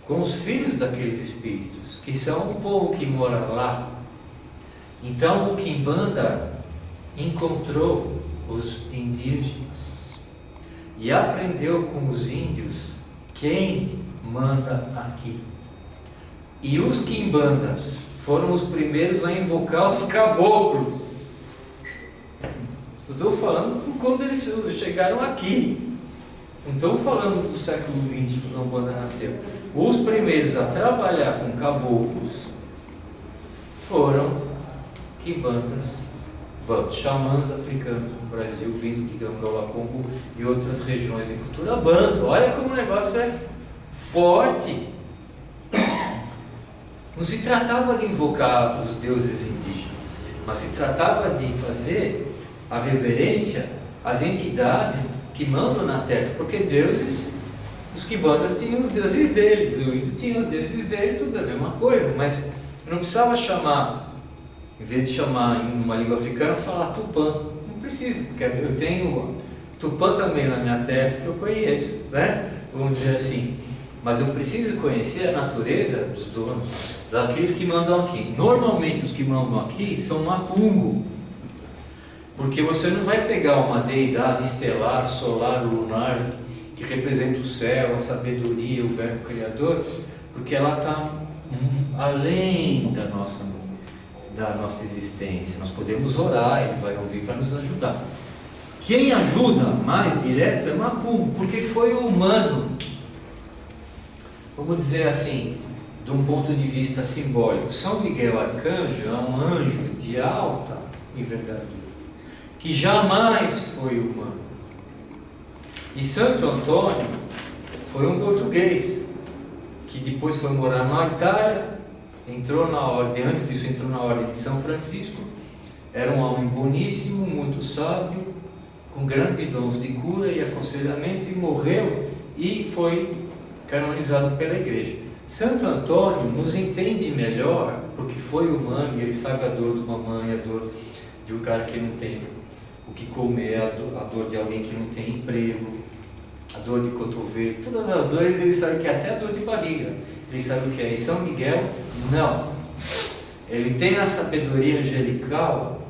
com os filhos daqueles espíritos, que são o povo que mora lá. Então o Quimbanda encontrou os indígenas e aprendeu com os índios quem manda aqui. E os quimbandas foram os primeiros a invocar os caboclos. Estou falando de quando eles chegaram aqui. Não estou falando do século XX, quando a Umbanda nasceu. Os primeiros a trabalhar com caboclos foram quimbandas, xamãs africanos no Brasil, vindo de Angola, Congo e outras regiões de cultura banto. Olha como o negócio é forte. Não se tratava de invocar os deuses indígenas, mas se tratava de fazer a reverência às entidades que mandam na terra, porque deuses, os quimbandas tinham os deuses deles, o índio tinha os deuses dele, tudo a mesma coisa, mas não precisava chamar, em vez de chamar em uma língua africana, falar Tupã. Não precisa, porque eu tenho Tupã também na minha terra, que eu conheço, né? Vamos dizer assim. Mas eu preciso conhecer a natureza dos donos, daqueles que mandam aqui. Normalmente os que mandam aqui são Mapungo, porque você não vai pegar uma deidade estelar, solar, lunar, que representa o céu, a sabedoria, o verbo criador, porque ela está além da nossa existência. Nós podemos orar, Ele vai ouvir, vai nos ajudar. Quem ajuda mais direto é Macumbo, porque foi humano. Vamos dizer assim, de um ponto de vista simbólico, São Miguel Arcanjo é um anjo de alta envergadura, que jamais foi humano. E Santo Antônio foi um português, que depois foi morar na Itália, entrou na ordem, antes disso entrou na ordem de São Francisco, era um homem boníssimo, muito sábio, com grandes dons de cura e aconselhamento, e morreu e foi canonizado pela igreja. Santo Antônio nos entende melhor, porque foi humano, e ele sabe a dor de uma mãe, a dor de um cara que não tem o que comer, a dor de alguém que não tem emprego, a dor de cotovelo, todas as dores ele sabe, que é até a dor de barriga, ele sabe o que é. E São Miguel, não. Ele tem a sabedoria angelical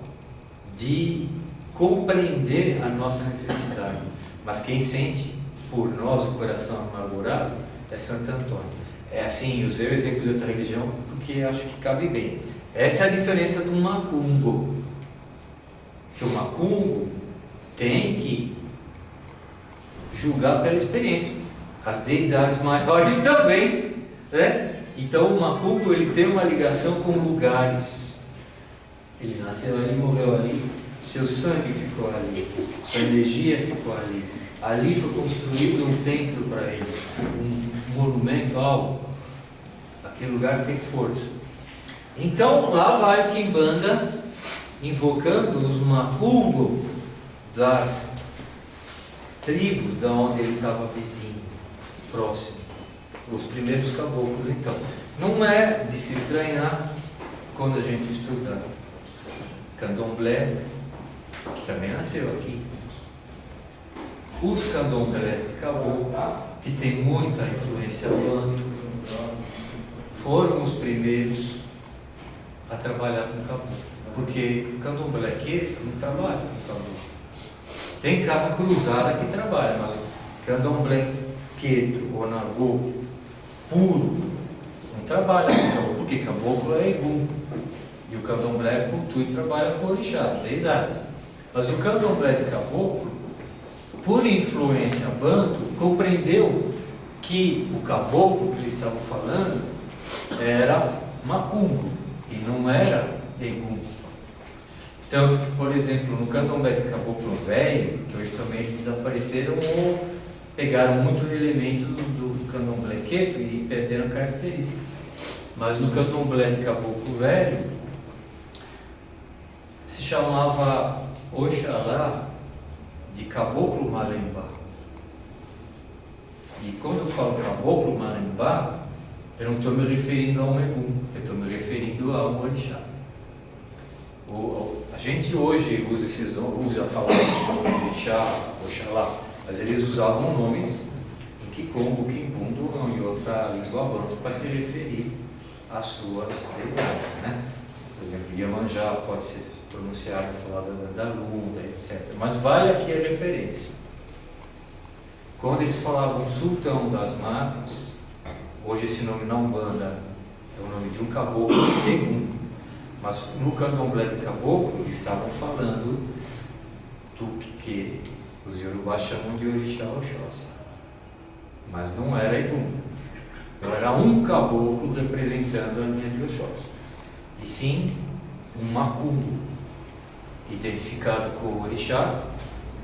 de compreender a nossa necessidade, mas quem sente por nós o coração amargurado é Santo Antônio. É assim, usei o exemplo de outra religião porque acho que cabe bem. Essa é a diferença do macumbo, que o macumbo tem que julgar pela experiência, as deidades maiores também, né? Então o macumbo, ele tem uma ligação com lugares, ele nasceu ali, morreu ali, seu sangue ficou ali, sua energia ficou ali, ali foi construído um templo para ele, um monumento, algo, aquele lugar tem força. Então lá vai o Quimbanda invocando os macumbo das tribos da onde ele estava vizinho, próximo, os primeiros caboclos. Então não é de se estranhar quando a gente estudar Candomblé, que também nasceu aqui, os candomblés de caboclo, que tem muita influência banto, foram os primeiros a trabalhar com caboclo, porque o candomblé aqui não trabalha com caboclo. Tem casa cruzada que trabalha, mas o candomblé queto ou nagô puro não trabalha com caboclo, porque caboclo é egum, e o candomblé cultua e trabalha com orixás, deidades. Mas o candomblé de caboclo, por influência banto, compreendeu que o caboclo que eles estavam falando era macumbo e não era egum. Tanto que, por exemplo, no candomblé de caboclo velho, que hoje também eles desapareceram ou pegaram muitos elementos do candomblé queto e perderam características. Mas no candomblé de caboclo velho se chamava Oxalá de Caboclo Malembá. E quando eu falo Caboclo Malembá, eu não estou me referindo a um egum, eu estou me referindo a um orixá. A gente hoje usa esses nomes, usa a palavra orixá, Oxalá, mas eles usavam nomes em Kikongo, Kimbundo ou em outra língua banto para se referir às suas deidades, né? Por exemplo, Iemanjá pode ser pronunciado e falar da lua, etc. Mas vale aqui a referência. Quando eles falavam sultão das matas, hoje esse nome na Umbanda é o nome de um caboclo egum, mas no candomblé de caboclo eles estavam falando do que os Yorubá chamam de orixá Oxóssi, mas não era egum, não era um caboclo representando a linha de Oxóssi, e sim um macumbo, identificado com o orixá,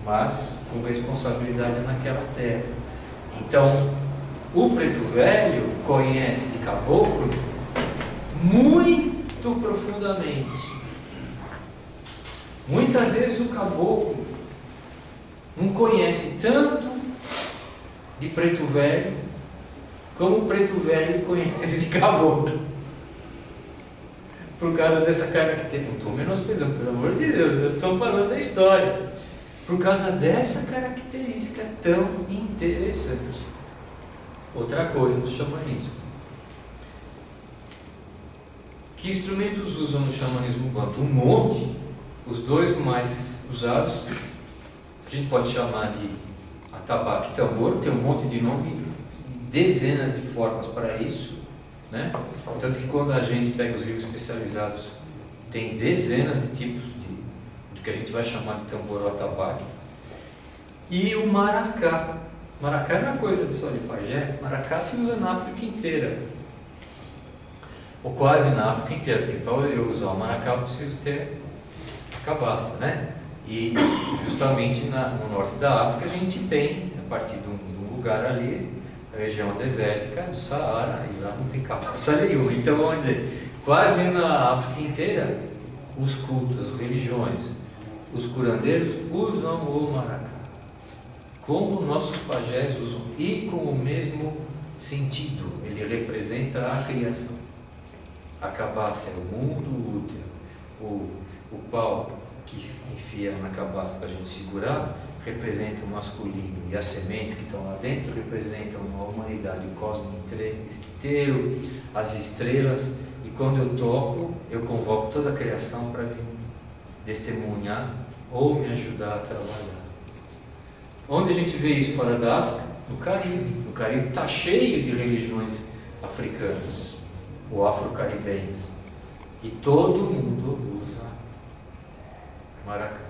mas com responsabilidade naquela terra. Então, o preto velho conhece de caboclo muito profundamente. Muitas vezes o caboclo não conhece tanto de preto velho como o preto velho conhece de caboclo. Por causa dessa característica, não estou menosprezando, pelo amor de Deus, eu estou falando da história. Por causa dessa característica tão interessante. Outra coisa do xamanismo. Que instrumentos usam no xamanismo banto? Um monte. Os dois mais usados, a gente pode chamar de atabaque e tambor, tem um monte de nome, dezenas de formas para isso. né? Tanto que quando a gente pega os livros especializados, tem dezenas de tipos do que a gente vai chamar de tambor ou atabaque. E o maracá. Maracá não é coisa só de pajé, maracá se usa na África inteira. Ou quase na África inteira, porque para eu usar o maracá eu preciso ter a cabaça, né? E justamente no norte da África a gente tem, a partir de um lugar ali, a região desértica do Saara, e lá não tem cabaça nenhuma. Então vamos dizer, quase na África inteira, os cultos, as religiões, os curandeiros usam o maracá. Como nossos pajés usam, e com o mesmo sentido, ele representa a criação. A cabaça é o mundo útero, o pau que enfia na cabaça para a gente segurar representa o masculino, e as sementes que estão lá dentro representam a humanidade, o cosmos inteiro, as estrelas, e quando eu toco, eu convoco toda a criação para vir testemunhar ou me ajudar a trabalhar. Onde a gente vê isso fora da África? No Caribe. No Caribe está cheio de religiões africanas, ou afro-caribenhas, e todo mundo usa maracá.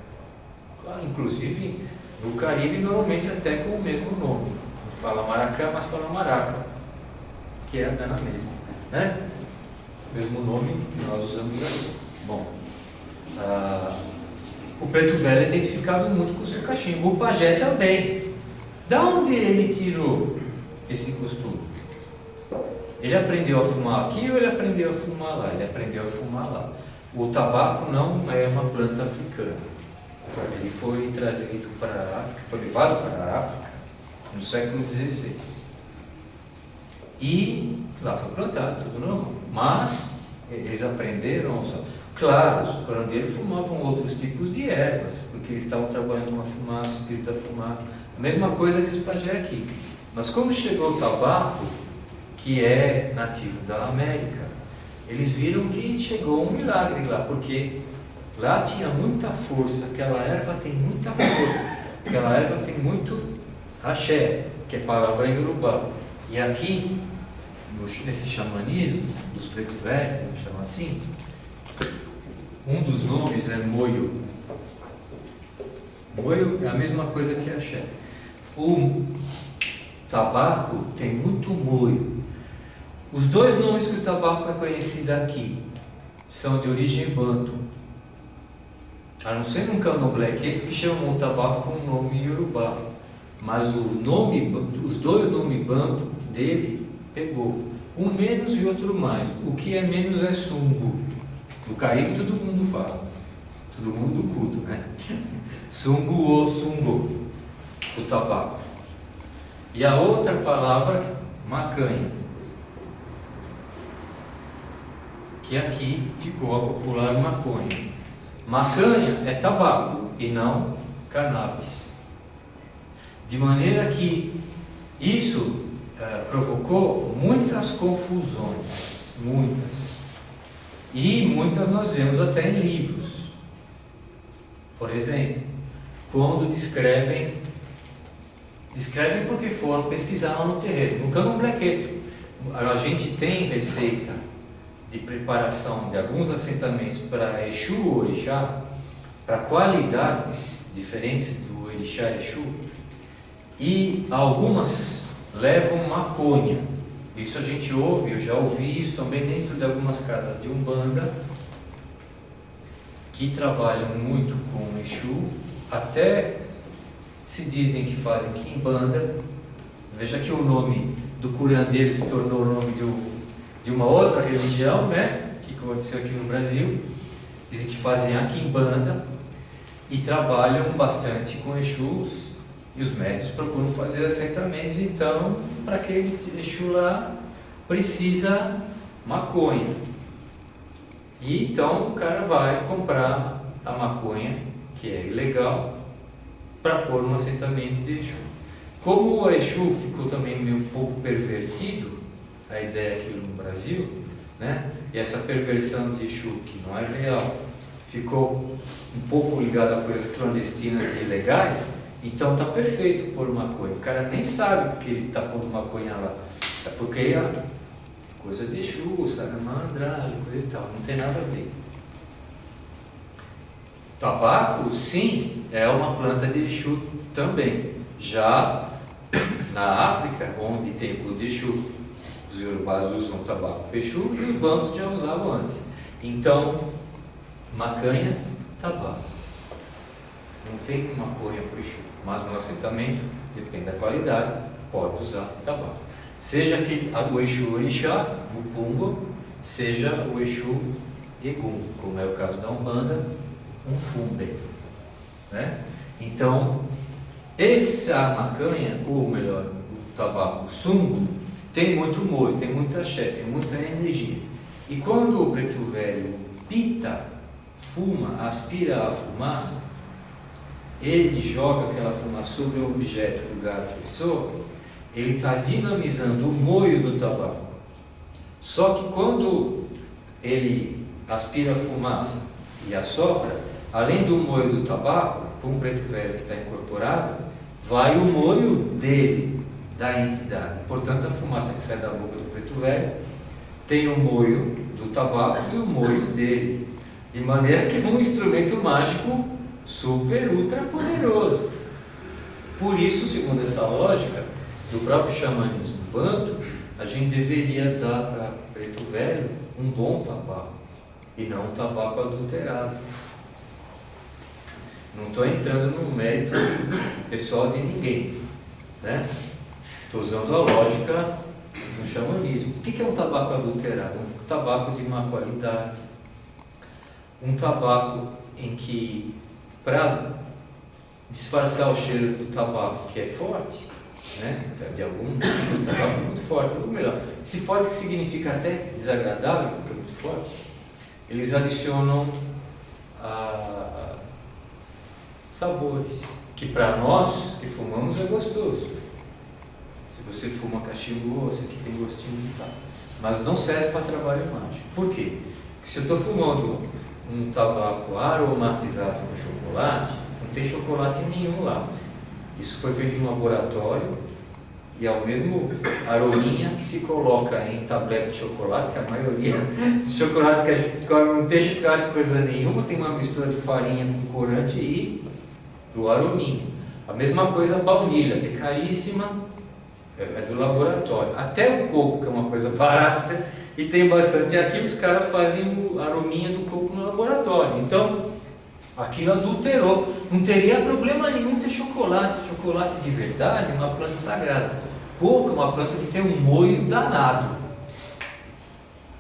Inclusive no Caribe normalmente até com o mesmo nome. Não fala maracá, mas fala maraca, que é na mesma, né? Mesmo nome que nós usamos aí. Bom, o preto velho é identificado muito com o seu cachimbo. O pajé também. Da onde ele tirou esse costume? Ele aprendeu a fumar aqui ou ele aprendeu a fumar lá? Ele aprendeu a fumar lá. O tabaco não é uma planta africana. Ele foi trazido para a África, foi levado para a África no século XVI. E lá foi plantado, tudo normal. Mas eles aprenderam, claro, os curandeiros fumavam outros tipos de ervas, porque eles estavam trabalhando com a fumaça, o espírito da fumaça. A mesma coisa que os pajé aqui. Mas como chegou o tabaco, que é nativo da América, eles viram que chegou um milagre lá, porque lá tinha muita força, aquela erva tem muita força, aquela erva tem muito axé, que é palavra em Urubá. E aqui, nesse xamanismo, dos preto velhos, vamos chamar assim, um dos nomes é moio. Moio é a mesma coisa que axé. O tabaco tem muito moio. Os dois nomes que o tabaco é conhecido aqui são de origem banto. A não ser num candomblé que chamam o tabaco com o nome iorubá. Mas os dois nomes banto dele pegou. Um menos e outro mais. O que é menos é sungo. No Caribe todo mundo fala. Todo mundo do culto, né? Sungo ou sungo, o tabaco. E a outra palavra, macanha, que aqui ficou a popular maconha. Macanha é tabaco e não cannabis. De maneira que isso provocou muitas confusões, muitas. E muitas nós vemos até em livros. Por exemplo, quando descrevem porque foram pesquisar lá no terreiro. No candomblequeto, a gente tem receita de preparação de alguns assentamentos para Exu ou Orixá, para qualidades diferentes do Orixá e Exu, e algumas levam maconha. Isso a gente ouve, eu já ouvi isso também dentro de algumas casas de Umbanda, que trabalham muito com o Exu, até se dizem que fazem quimbanda. Veja que o nome do curandeiro se tornou o nome de uma outra religião, né? Que aconteceu aqui no Brasil. Dizem que fazem a quimbanda e trabalham bastante com Exus, e os médicos procuram fazer assentamentos. Então, para aquele Exu lá, precisa maconha. E então o cara vai comprar a maconha, que é ilegal, para pôr no assentamento de Exu. Como o Exu ficou também meio um pouco pervertido, a ideia aqui no Brasil, né? E essa perversão de Exu, que não é real, ficou um pouco ligada a coisas clandestinas e ilegais. Então está perfeito pôr maconha. O cara nem sabe porque ele está pondo maconha lá. É porque coisa de Exu, sabe, malandragem, coisa e tal, não tem nada a ver. Tabaco, sim, é uma planta de Exu também. Já na África, onde tem o de Exu, os iorubás usam tabaco para Exu e os bantos já usavam antes. Então, maconha, tabaco. Não tem maconha para Exu, mas no assentamento, depende da qualidade, pode usar tabaco. Seja o Exu Orixá, o Pungo, seja o Exu Egum, como é o caso da Umbanda, um Funde, né? Então, essa maconha, ou melhor, o tabaco, o sungo, tem muito molho, tem muito axé, tem muita energia. E quando o preto velho pita, fuma, aspira a fumaça, ele joga aquela fumaça sobre o objeto, lugar da pessoa, ele está dinamizando o molho do tabaco. Só que quando ele aspira a fumaça e assopra, além do molho do tabaco, com o preto velho que está incorporado, vai o molho dele, da entidade. Portanto, a fumaça que sai da boca do preto velho tem o molho do tabaco e o molho dele. De maneira que é um instrumento mágico super, ultra poderoso. Por isso, segundo essa lógica do próprio xamanismo banto, a gente deveria dar para preto velho um bom tabaco e não um tabaco adulterado. Não estou entrando no mérito pessoal de ninguém, né? Estou usando a lógica do xamanismo. O que é um tabaco adulterado? Um tabaco de má qualidade, um tabaco em que, para disfarçar o cheiro do tabaco, que é forte, né? De algum tabaco muito forte, ou melhor, se forte que significa até desagradável, porque é muito forte, eles adicionam sabores, que para nós que fumamos é gostoso. Se você fuma cachimbo, esse aqui tem gostinho de tal, mas não serve para trabalho mágico. Por quê? Porque se eu estou fumando um tabaco aromatizado com chocolate, não tem chocolate nenhum lá. Isso foi feito em um laboratório e é o mesmo arominha que se coloca em tablete de chocolate, que a maioria dos chocolates que a gente come não tem chocolate de coisa nenhuma, tem uma mistura de farinha com corante e do arominha. A mesma coisa a baunilha, que é caríssima, é do laboratório. Até o coco, que é uma coisa barata e tem bastante aqui, os caras fazem a arominha do coco no laboratório. Então, aquilo adulterou. Não teria problema nenhum ter chocolate. Chocolate de verdade é uma planta sagrada. Coco é uma planta que tem um molho danado.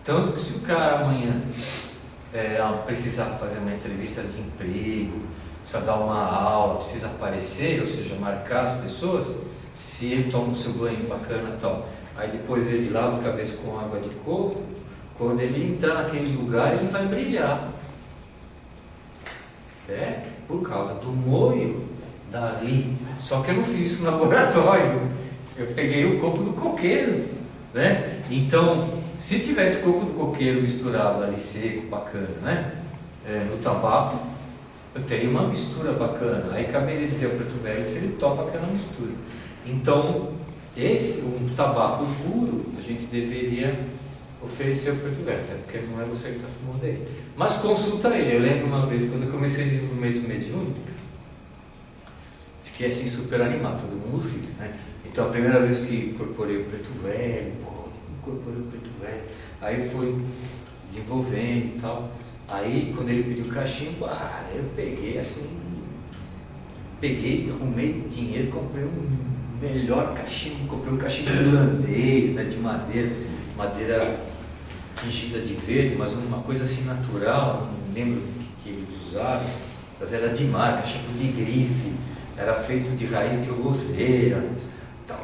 Tanto que se o cara amanhã precisar fazer uma entrevista de emprego, precisa dar uma aula, precisa aparecer, ou seja, marcar as pessoas, se ele toma o seu banho bacana e tal, aí depois ele lava a cabeça com água de coco, quando ele entrar naquele lugar ele vai brilhar. Por causa do molho dali. Só que eu não fiz isso no laboratório, eu peguei o coco do coqueiro, né? Então, se tivesse coco do coqueiro misturado ali seco, bacana, né? No tabaco, eu teria uma mistura bacana. Aí caberia dizer ao preto velho se ele topa aquela mistura. Então, um tabaco puro, a gente deveria oferecer ao preto velho, até porque não é você que está fumando ele. Mas consulta ele. Eu lembro uma vez, quando eu comecei desenvolvimento mediúnico, fiquei assim super animado, todo mundo fica, né? Então, a primeira vez que incorporei o preto velho, aí fui desenvolvendo e tal. Aí, quando ele pediu cachimbo, eu peguei assim, arrumei dinheiro, comprei um melhor cachimbo, comprei um cachimbo irlandês, né, de madeira tingida de verde, mas uma coisa assim natural, não lembro o que eles usaram, mas era de mar, cachimbo de grife, era feito de raiz de roseira, tal,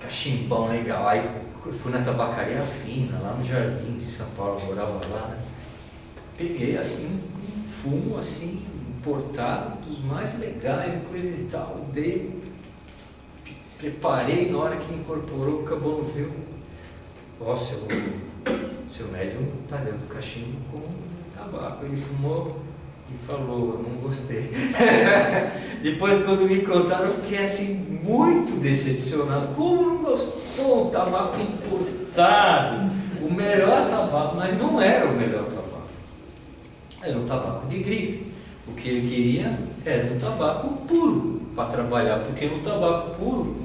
cachimbão legal. Aí eu fui na tabacaria fina, lá no Jardim de São Paulo, eu morava lá, né? Peguei assim, um fumo assim, importado, dos mais legais e coisa e tal, preparei, na hora que incorporou, acabou no filme. Ó, seu médium está dando cachimbo com tabaco. Ele fumou e falou, eu não gostei. Depois, quando me contaram, eu fiquei assim, muito decepcionado. Como não gostou? Um tabaco importado, o o melhor tabaco, mas não era o melhor tabaco. Era um tabaco de grife. O que ele queria era um tabaco puro para trabalhar, porque no tabaco puro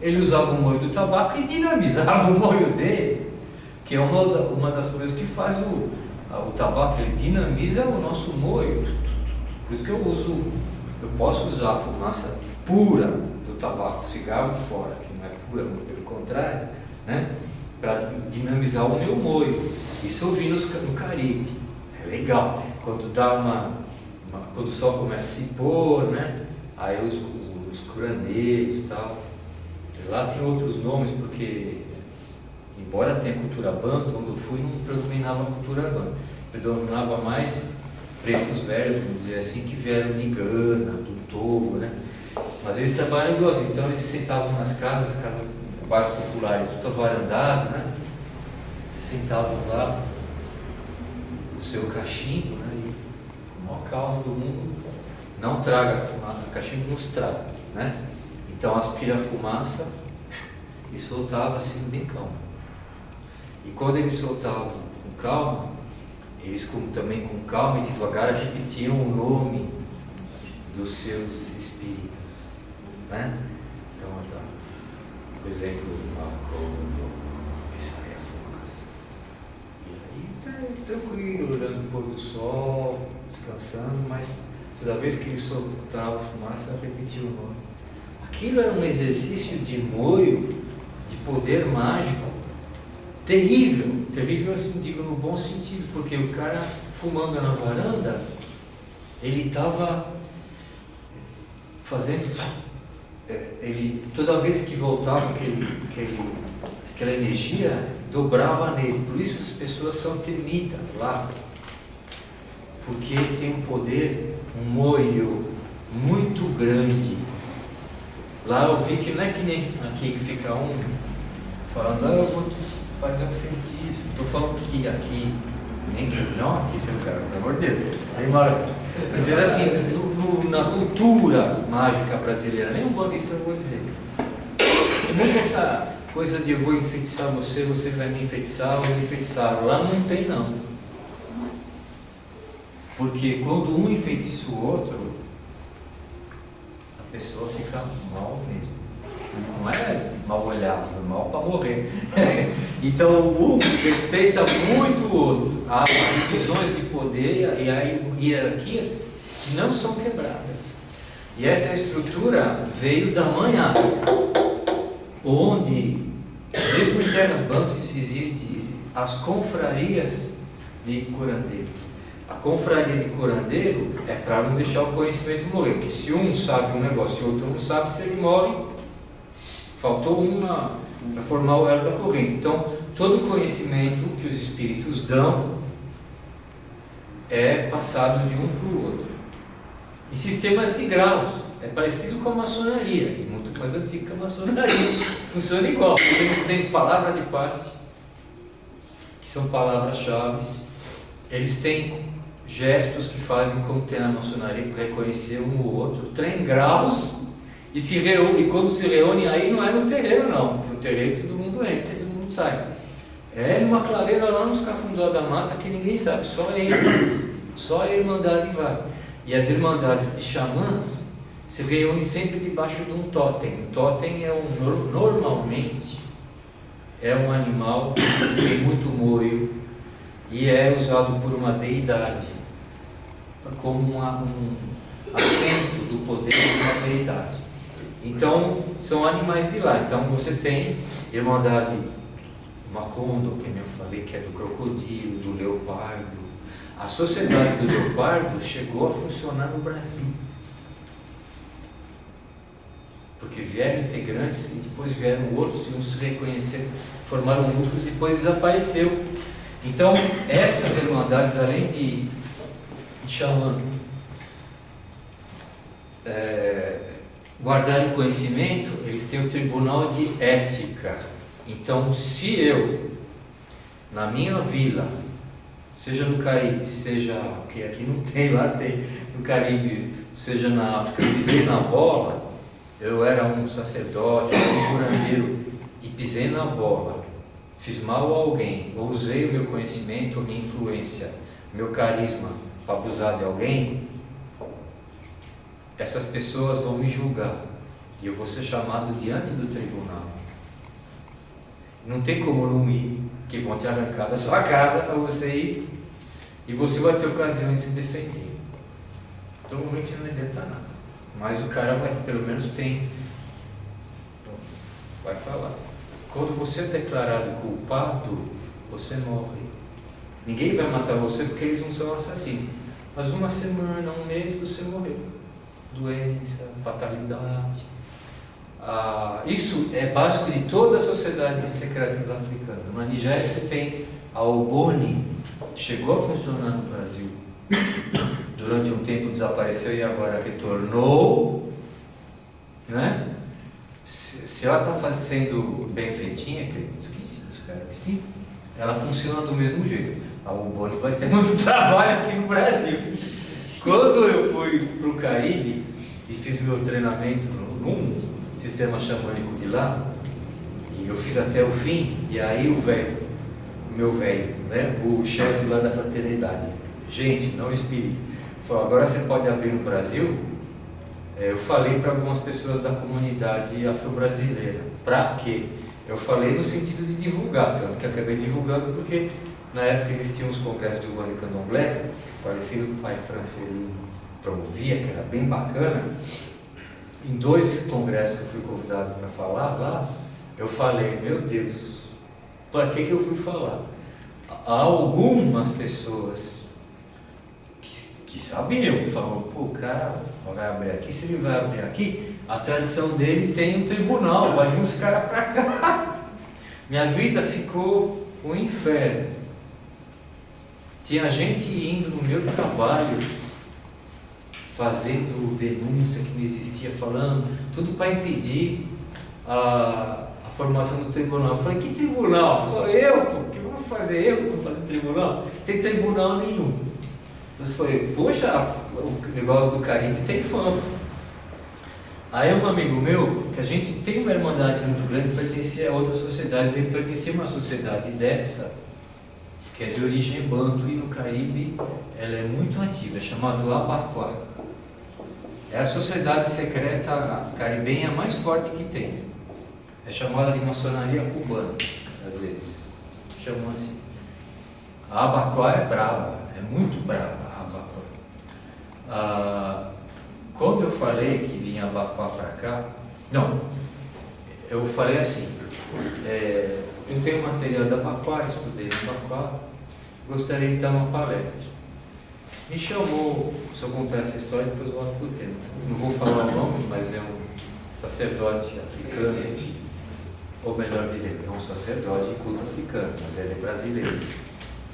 ele usava o moio do tabaco e dinamizava o moio dele, que é uma das coisas que faz o tabaco, ele dinamiza o nosso moio. Por isso que eu posso usar a fumaça pura do tabaco, cigarro fora, que não é pura, pelo contrário, né? Para dinamizar o meu moio. Isso eu vi no Caribe, é legal. Quando dá quando o sol começa a se pôr, né? Aí os curandeiros e tal. Lá tem outros nomes, porque embora tenha cultura banto, onde eu fui não predominava a cultura banto, predominava mais pretos velhos, vamos dizer assim, que vieram de Gana, do Togo, né? Mas eles trabalham igualzinho, então eles se sentavam nas casas, bairros populares, tudo avarandado, né? Se sentavam lá, o seu cachimbo, né? E com a maior calma do mundo, não traga fumaça, o cachimbo nos traga, né? Então aspira a fumaça e soltava assim bem calmo. E quando eles soltavam com calma, eles também com calma e devagar repetiam o nome dos seus espíritos, né? Então, por exemplo, essa é a fumaça. E aí tá tranquilo, olhando o pôr do sol, descansando, mas toda vez que ele soltava a fumaça, repetia o nome. Aquilo era um exercício de moio, de poder mágico, terrível, terrível assim, digo no bom sentido, porque o cara fumando na varanda, ele estava fazendo, ele toda vez que voltava aquela energia, dobrava nele. Por isso as pessoas são termitas lá, porque tem um poder, um moio muito grande. Lá eu vi que não é que nem aqui que fica um falando, eu vou fazer um feitiço. Estou falando que aqui, nem que não aqui, seu cara, pelo amor de Deus. Aí mora. Mas era assim, na cultura mágica brasileira, nem um bandista eu vou dizer. Tem muito essa coisa de eu vou enfeitiçar você, você vai me enfeitiçar, eu vou me enfeitiçar. Lá não tem não. Porque quando um enfeitiça o outro, a pessoa fica mal mesmo. Não é mal olhado, é mal para morrer. Então um respeita muito o outro. Há divisões de poder e há hierarquias que não são quebradas. E essa estrutura veio da mãe África, onde, mesmo em terras bantus, existe as confrarias de curandeiros. A confraria de curandeiro é para não deixar o conhecimento morrer, porque se um sabe um negócio e o outro não sabe, se ele morre, faltou um para formar o elo da corrente. Então, todo conhecimento que os espíritos dão é passado de um para o outro. Em sistemas de graus, é parecido com a maçonaria, e muito mais antigo que a maçonaria, funciona igual, porque eles têm palavra de passe, que são palavras-chave, eles têm gestos que fazem como tem na maçonaria para reconhecer um ou outro, tem graus e se reúne, e quando se reúne aí não é no terreiro não, porque no terreiro todo mundo entra e todo mundo sai, é numa clareira lá nos cafundó da mata que ninguém sabe, só eles, só a Irmandade vai. E as Irmandades de xamãs se reúnem sempre debaixo de um totem. Um totem é normalmente é um animal que tem muito moio e é usado por uma deidade como um assento do poder de uma deidade. Então, são animais de lá. Então, você tem Irmandade Macondo, que eu falei, que é do crocodilo, do leopardo. A sociedade do leopardo chegou a funcionar no Brasil. Porque vieram integrantes e depois vieram outros e uns se reconheceram, formaram grupos e depois desapareceu. Então, essas irmandades, além de xamã, guardarem conhecimento, eles têm o tribunal de ética. Então, se eu, na minha vila, seja no Caribe, seja, porque aqui não tem, lá tem, no Caribe, seja na África, pisei na bola, eu era um sacerdote, um curandeiro, e pisei na bola, fiz mal a alguém, ou usei o meu conhecimento, a minha influência, meu carisma para abusar de alguém, essas pessoas vão me julgar e eu vou ser chamado diante do tribunal. Não tem como não ir, que vão te arrancar da sua casa para você ir e você vai ter ocasião de se defender. Então, realmente não adianta nada, mas o cara vai, pelo menos tem, então, vai falar. Quando você é declarado culpado, você morre. Ninguém vai matar você porque eles não são assassinos. Mas uma semana, um mês, você morreu. Doença, fatalidade. Isso é básico de todas as sociedades secretas africanas. Na Nigéria você tem a Ogoni, chegou a funcionar no Brasil. Durante um tempo desapareceu e agora retornou. Né? Se ela está sendo bem feitinha, acredito que sim, espero que sim, ela funciona do mesmo jeito. A Uboni vai ter muito trabalho aqui no Brasil. Quando eu fui para o Caribe e fiz meu treinamento num sistema xamânico de lá, e eu fiz até o fim, e aí o meu velho, né, o chefe lá da fraternidade, gente, não espere, falou, agora você pode abrir no Brasil. Eu falei para algumas pessoas da comunidade afro-brasileira. Para quê? Eu falei no sentido de divulgar, tanto que acabei divulgando porque na época existiam os congressos de Umbanda e Candomblé, que o falecido pai Francelino promovia, que era bem bacana. Em 2 congressos que eu fui convidado para falar lá, eu falei, meu Deus, para que eu fui falar? Há algumas pessoas que sabiam, falavam, pô, o cara vai abrir aqui, se ele vai abrir aqui, a tradição dele tem um tribunal, vai vir uns caras para cá. Minha vida ficou um inferno. Tinha gente indo no meu trabalho, fazendo denúncia que não existia, falando, tudo para impedir a formação do tribunal. Eu falei, que tribunal? Sou eu, pô, o que eu vou fazer? Eu que vou fazer tribunal? Não tem tribunal nenhum. Eu falei, poxa, o negócio do Caribe tem fama. Aí um amigo meu, que a gente tem uma irmandade muito grande, pertencia a outras sociedades, ele pertencia a uma sociedade dessa, que é de origem banto, e no Caribe ela é muito ativa, é chamada Abaquá. É a sociedade secreta caribenha mais forte que tem. É chamada de maçonaria cubana, às vezes. Chamam assim. A Abaquá é brava, é muito brava a Abaquá. Quando eu falei que vinha Abaquá para cá, não, eu falei assim, eu tenho material da Abaquá, estudei na Abaquá, gostaria de dar uma palestra. Me chamou, se eu contar essa história, depois eu volto para o tema. Não vou falar o nome, mas é um sacerdote africano, ou melhor dizer, é um sacerdote de culto africano, mas ele é brasileiro.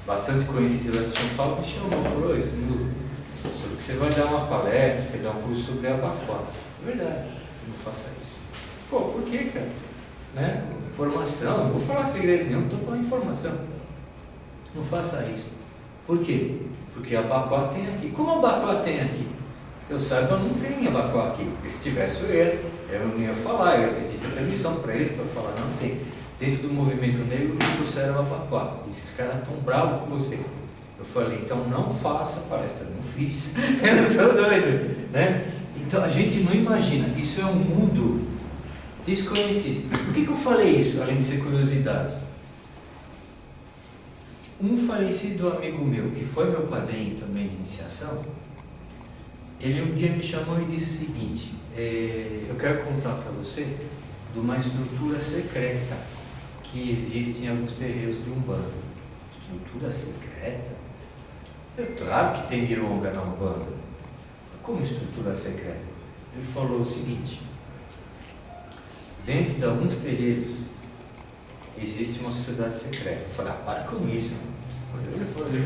Bastante conhecido lá de São Paulo, me chamou, falou isso, sobre que você vai dar uma palestra, quer dar um curso sobre Abaquá. É verdade, não faça isso. Pô, por que, cara? Né? Informação, não vou falar segredo nenhum, não estou falando informação. Não faça isso. Por quê? Porque Abaquá tem aqui. Como Abaquá tem aqui? Eu saiba, não tem Abaquá aqui. Porque se tivesse eu não ia falar, eu ia pedir permissão para eles para falar, não tem. Dentro do movimento negro, eles trouxeram Abaquá. E esses caras estão bravos com você. Eu falei, então não faça palestra. Não fiz. Eu sou doido. Né? Então a gente não imagina. Isso é um mundo desconhecido. Por que eu falei isso, além de ser curiosidade? Um falecido amigo meu, que foi meu padrinho também de iniciação, ele um dia me chamou e disse o seguinte, eu quero contar para você de uma estrutura secreta que existe em alguns terreiros de Umbanda. Estrutura secreta? Claro que tem mironga na Umbanda. Como estrutura secreta? Ele falou o seguinte, dentro de alguns terreiros existe uma sociedade secreta. Eu falei, para com isso. Ele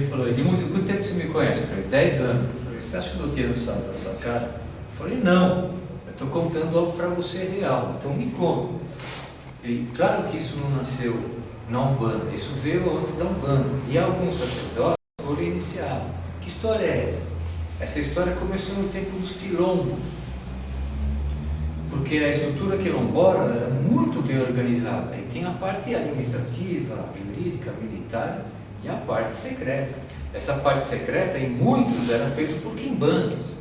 falou, Edmundo, quanto tempo você me conhece? Eu falei, 10 anos. Eu falei, você acha que eu estou tirando sarro da sua cara? Eu falei, não, eu estou contando algo para você real, então me conta. Ele, claro que isso não nasceu na Umbanda, isso veio antes da Umbanda. E alguns sacerdotes foram iniciados. Que história é essa? Essa história começou no tempo dos quilombos. porque a estrutura quilombola era muito bem organizada. E tem a parte administrativa, jurídica, militar e a parte secreta. Essa parte secreta, em muitos, era feita por quimbandos,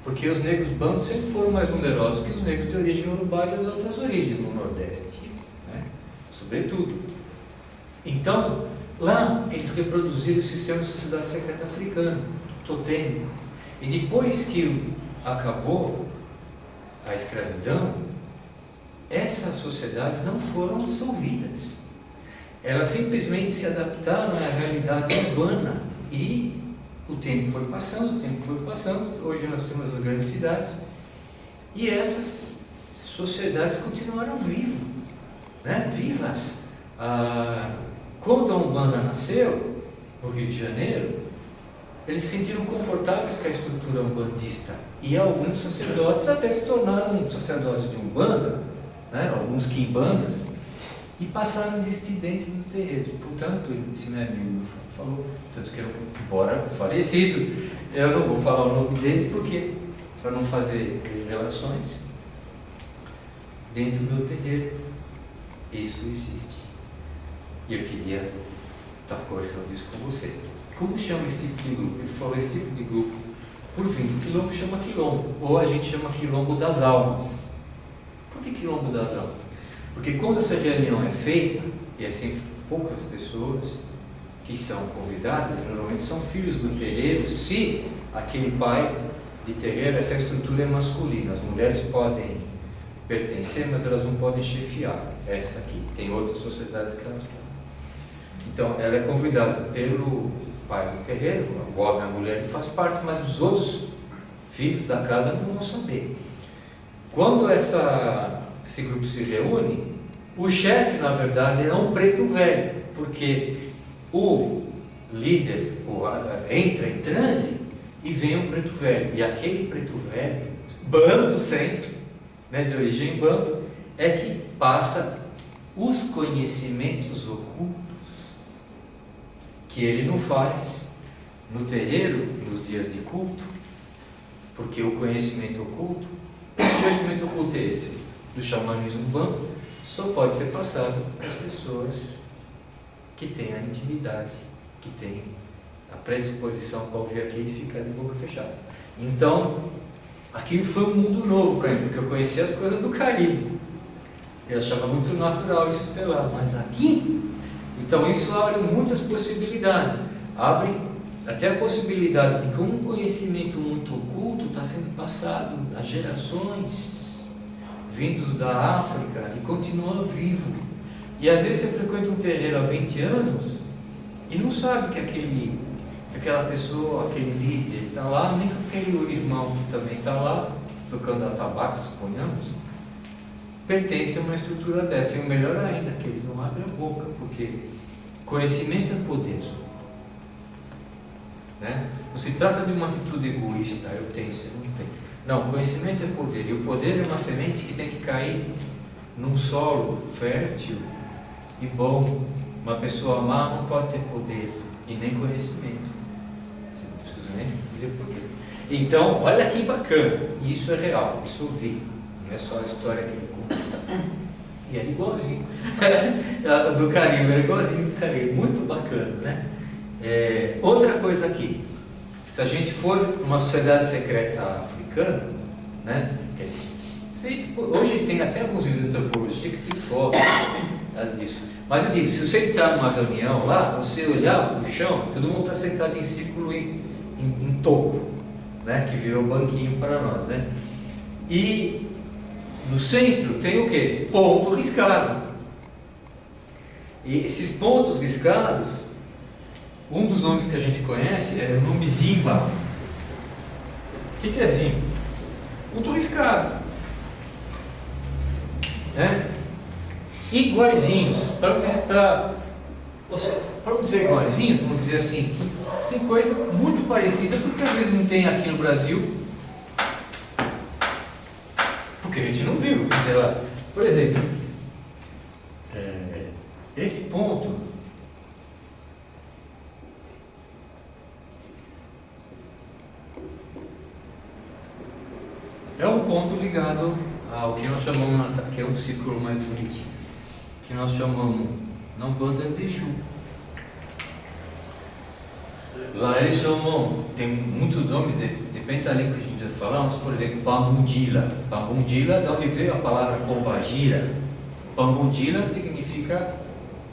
porque os negros bandos sempre foram mais numerosos que os negros de origem iorubá e das outras origens no Nordeste, né? Sobretudo. Então, lá eles reproduziram o sistema de sociedade secreta africano, totêmico. E depois que acabou a escravidão, essas sociedades não foram dissolvidas. Elas simplesmente se adaptaram à realidade urbana e o tempo foi passando, hoje nós temos as grandes cidades e essas sociedades continuaram vivas, né? Vivas. Quando a Umbanda nasceu, no Rio de Janeiro, eles se sentiram confortáveis com a estrutura umbandista e alguns sacerdotes até se tornaram sacerdotes de Umbanda, né? Alguns quimbandas, e passaram a existir dentro dos terreiros. Portanto, esse meu amigo falou, tanto que embora falecido, eu não vou falar o nome dele, porque para não fazer relações, dentro do terreiro, isso existe. E eu queria estar conversando isso com você. Como chama esse tipo de grupo? Ele falou, esse tipo de grupo, por fim do quilombo, chama quilombo, ou a gente chama quilombo das almas. Por que quilombo das almas? Porque quando essa reunião é feita, e é sempre poucas pessoas que são convidadas, normalmente são filhos do terreiro, se aquele pai de terreiro, essa estrutura é masculina, as mulheres podem pertencer, mas elas não podem chefiar. Essa aqui, tem outras sociedades que elas podem. Então, ela é convidada pelo pai do terreiro, a mulher faz parte, mas os outros filhos da casa não vão saber. Quando esse grupo se reúne, o chefe, na verdade, é um preto velho, porque o líder entra em transe e vem um preto velho, e aquele preto velho, banto sempre, né, de origem banto, é que passa os conhecimentos ocultos que ele não faz no terreiro, nos dias de culto, porque o conhecimento oculto é esse, do xamanismo banto, só pode ser passado para as pessoas que têm a intimidade, que têm a predisposição para ouvir aquilo e ficar de boca fechada. Então, aquilo foi um mundo novo para mim, porque eu conhecia as coisas do Caribe. Eu achava muito natural isso ter lá, mas aqui, então isso abre muitas possibilidades. Abre até a possibilidade de que um conhecimento muito oculto está sendo passado a gerações, vindos da África, e continua vivo. E às vezes você frequenta um terreiro há 20 anos e não sabe que aquela pessoa, aquele líder está lá, nem aquele irmão que também está lá, tocando atabaque, suponhamos, pertence a uma estrutura dessa. E o melhor ainda, que eles não abrem a boca, porque conhecimento é poder, né? Não se trata de uma atitude egoísta, eu tenho, você não tem. Não, conhecimento é poder, e o poder é uma semente que tem que cair num solo fértil e bom. Uma pessoa má não pode ter poder e nem conhecimento. Você não precisa nem dizer poder. Então, olha que bacana, e isso é real, isso eu vi, não é só a história que ele conta. E era igualzinho do Caribe, era igualzinho do Caribe, muito bacana, né? Outra coisa aqui, se a gente for uma sociedade secreta africana, né? Hoje tem até alguns vídeos de antropologia que tem foto disso. Mas eu digo, se você entrar numa reunião lá, você olhar no chão, todo mundo está sentado em círculo em toco, né? Que virou banquinho para nós, né? E no centro tem o quê? Ponto riscado. E esses pontos riscados, um dos nomes que a gente conhece é o nome Zimba. O que é Zimba? Ponto riscado. Iguaizinhos. Para não dizer iguaizinhos, vamos dizer assim, que tem coisa muito parecida, porque às vezes não tem aqui no Brasil, porque a gente não viu. Quer dizer, lá, por exemplo, esse ponto é um ponto ligado ao que nós chamamos, que é um círculo mais bonito, que nós chamamos na Umbanda de Exu. Lá eles chamam, tem muitos nomes, depende da língua que a gente vai falar, mas, por exemplo, Pambundila. Pambundila, de onde veio a palavra Pombagira. Pambundila significa,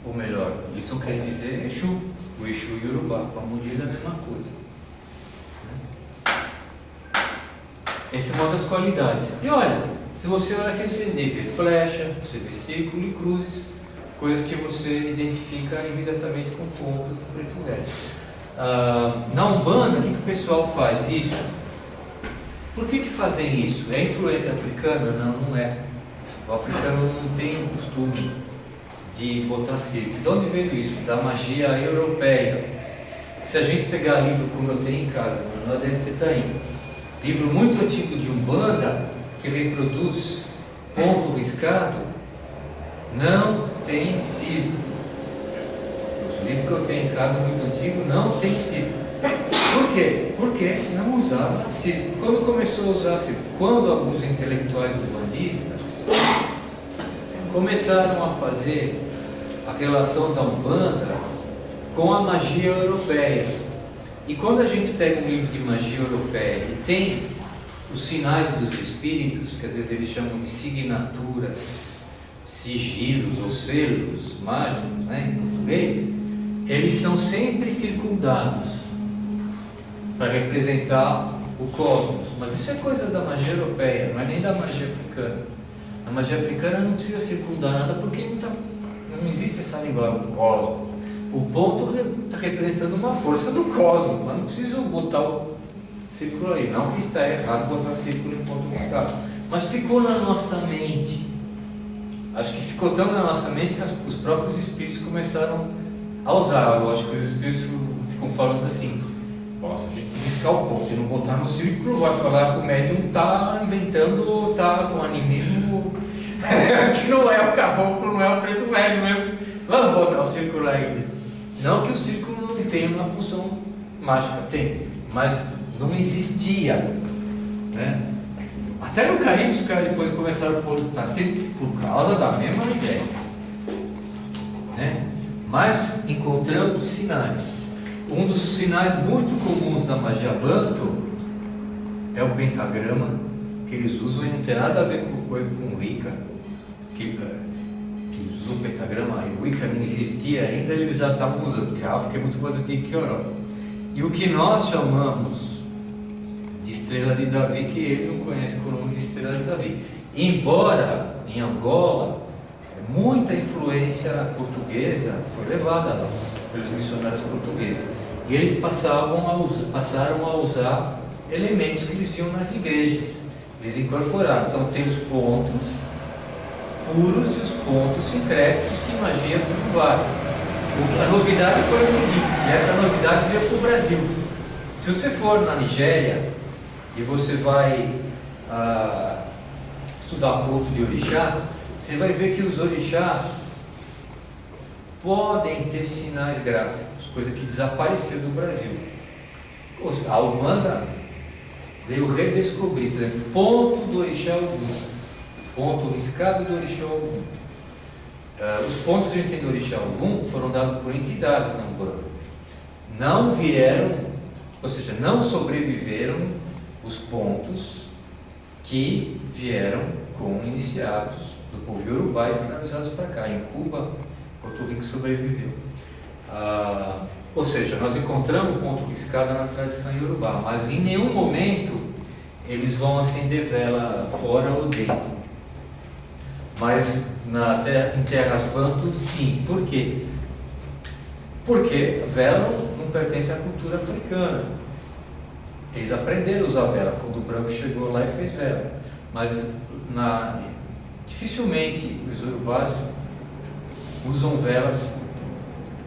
ou melhor, isso quer dizer Exu, o Exu Yorubá. Pambundila é a mesma coisa. Essa é uma das qualidades. E olha, se você olhar assim, você vê flecha, você vê círculo e cruzes, coisas que você identifica imediatamente com pontos do preto velho. Na Umbanda, o que o pessoal faz isso? Por que fazem isso? É influência africana? Não, não é. O africano não tem o costume de botar círculo. De onde veio isso? Da magia europeia. Se a gente pegar livro como eu tenho em casa, não deve ter tainho. Livro muito antigo de Umbanda, que reproduz ponto riscado, não tem círculo. Os livros que eu tenho em casa muito antigo não tem círculo. Por quê? Porque não usava círculo. Quando começou a usar círculo? Quando alguns intelectuais umbandistas começaram a fazer a relação da Umbanda com a magia europeia. E quando a gente pega um livro de magia europeia e tem os sinais dos espíritos, que às vezes eles chamam de signaturas, sigilos ou selos mágicos, né, em português, eles são sempre circundados para representar o cosmos. Mas isso é coisa da magia europeia, não é nem da magia africana. A magia africana não precisa circundar nada porque não existe essa linguagem, o cosmos. O ponto está representando uma força do cosmos, mas não preciso botar o círculo aí. Não que está errado botar círculo em ponto riscado, mas ficou na nossa mente. Acho que ficou tão na nossa mente que os próprios espíritos começaram a usar. Eu acho que os espíritos ficam falando assim: nossa, a gente riscar o ponto e não botar no círculo, vai falar que o médium está inventando, está com animismo que não é o caboclo, não é o preto velho mesmo. Vamos botar o círculo aí. Não que o círculo não tenha uma função mágica, tem, mas não existia, né? Até no Caribe os caras depois começaram a botar círculo por causa da mesma ideia, né? Mas encontramos sinais. Um dos sinais muito comuns da magia banto é o pentagrama que eles usam, e não tem nada a ver com coisa com Wicca, que eles usam o pentagrama, e o Wicca não existia ainda, eles já estavam usando, porque a África é muito mais antiga que a Europa. E o que nós chamamos de estrela de Davi, que eles não conhecem com o nome de estrela de Davi. Embora em Angola muita influência portuguesa foi levada lá pelos missionários portugueses, e eles passaram a usar elementos que eles tinham nas igrejas. Eles incorporaram, então tem os pontos puros e os pontos secretos que magia tudo vale. A novidade foi o seguinte, e essa novidade veio para o Brasil. Se você for na Nigéria e você vai estudar ponto de orixá, você vai ver que os orixás podem ter sinais gráficos, coisa que desapareceu do Brasil. A Umbanda veio redescobrir, por exemplo, ponto do orixá Ogum, ponto riscado do orixá Ogum. Os pontos que a gente tem do orixá Ogum foram dados por entidades na Umbanda. Não vieram, ou seja, não sobreviveram os pontos que vieram com iniciados do povo Yorubá escravizados para cá. Em Cuba, Porto Rico sobreviveu. Ou seja, nós encontramos ponto riscado na tradição Yorubá, mas em nenhum momento eles vão acender vela fora ou dentro. Mas em terras bantu, sim. Por quê? Porque vela não pertence à cultura africana. Eles aprenderam a usar vela quando o branco chegou lá e fez vela. Mas dificilmente os Yorubás usam velas,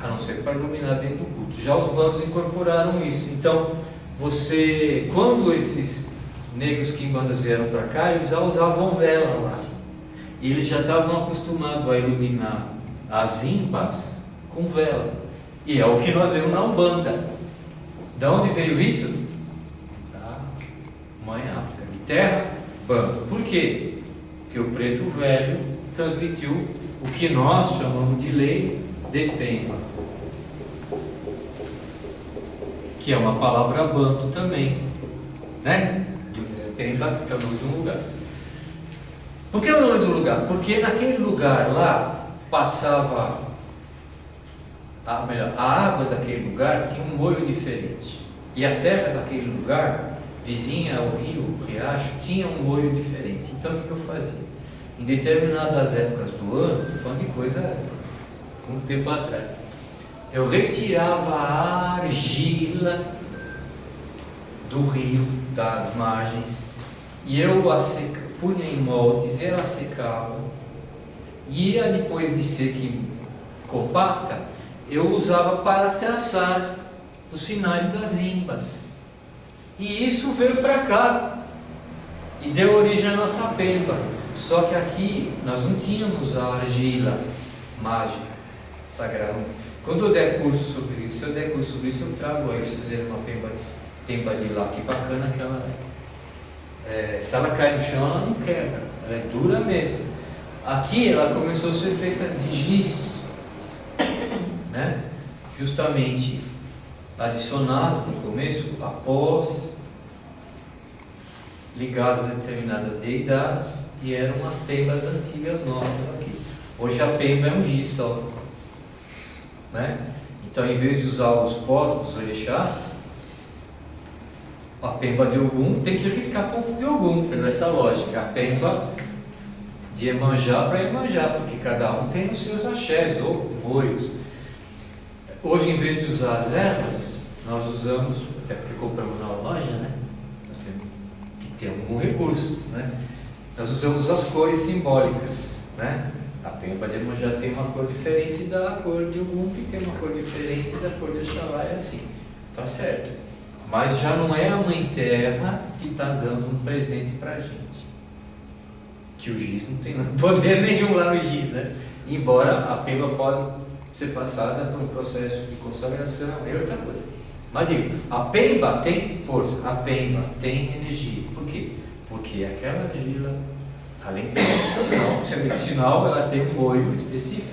a não ser para iluminar dentro do culto. Já os bantos incorporaram isso. Então, quando esses negros quimbandas vieram para cá, eles já usavam vela lá. E eles já estavam acostumados a iluminar as imbas com vela. E é o que nós vemos na Umbanda. De onde veio isso? Da Mãe África. De terra Banto. Por quê? Porque o preto velho transmitiu o que nós chamamos de lei de Pemba, que é uma palavra banto também, né? Pemba é o nome do lugar. Por que é o nome do lugar? Porque naquele lugar lá passava, a água daquele lugar tinha um molho diferente, e a terra daquele lugar, vizinha ao rio, o riacho, tinha um molho diferente. Então o que eu fazia? Em determinadas épocas do ano, estou falando de coisa muito tempo atrás, eu retirava a argila do rio, das margens, e eu punha em moldes, ela secava, e depois de ser compacta, eu usava para traçar os finais das imbas. E isso veio para cá e deu origem à nossa Pemba. Só que aqui nós não tínhamos a argila mágica, sagrada. Quando eu der curso sobre isso, eu trago aí para vocês verem uma Pemba de lá, que bacana que ela é. Se ela cai no chão, ela não quebra, ela é dura mesmo. Aqui ela começou a ser feita de giz, né? Justamente adicionado no começo, após ligados a determinadas deidades, e eram as pembas antigas nossas aqui. Hoje a pemba é um giz só, né? Então, em vez de usar os pós dos orixás, a pemba de Ogum tem que ficar ponto de Ogum, pela essa lógica. A pemba de Iemanjá para Iemanjá, porque cada um tem os seus axés ou moios. Hoje, em vez de usar as ervas, nós usamos, até porque compramos na loja, né? Nós temos que ter algum recurso, né? Nós usamos as cores simbólicas, né? A pemba de Iemanjá tem uma cor diferente da cor de Ogum, que tem uma cor diferente da cor de Oxalá, é assim, tá certo. Mas já não é a Mãe Terra que está dando um presente para a gente, que o giz não tem poder nenhum lá no giz, né? Embora a pemba pode ser passada por um processo de consagração, é outra coisa. Mas digo, a pemba tem força, a pemba tem energia. Por quê? Porque aquela argila, além de ser medicinal, ela tem um molho específico,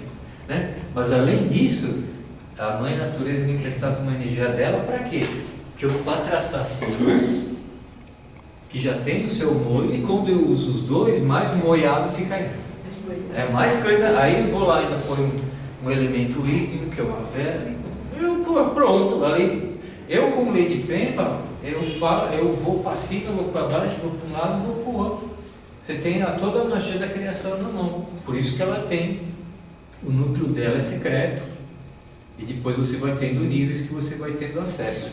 né? Mas além disso, a Mãe Natureza me emprestava uma energia dela para quê? Para traçar símbolos que já tem o seu molho, e quando eu uso os dois, mais moiado fica ainda. É mais coisa, aí eu vou lá e ainda põe um elemento ígneo, que é uma vela, pronto, eu como lei de Pemba, eu vou para cima, vou para baixo, vou para um lado, vou para o outro. Você tem toda a magia da criação na mão, por isso que ela tem, o núcleo dela é secreto, e depois você vai tendo níveis que você vai tendo acesso,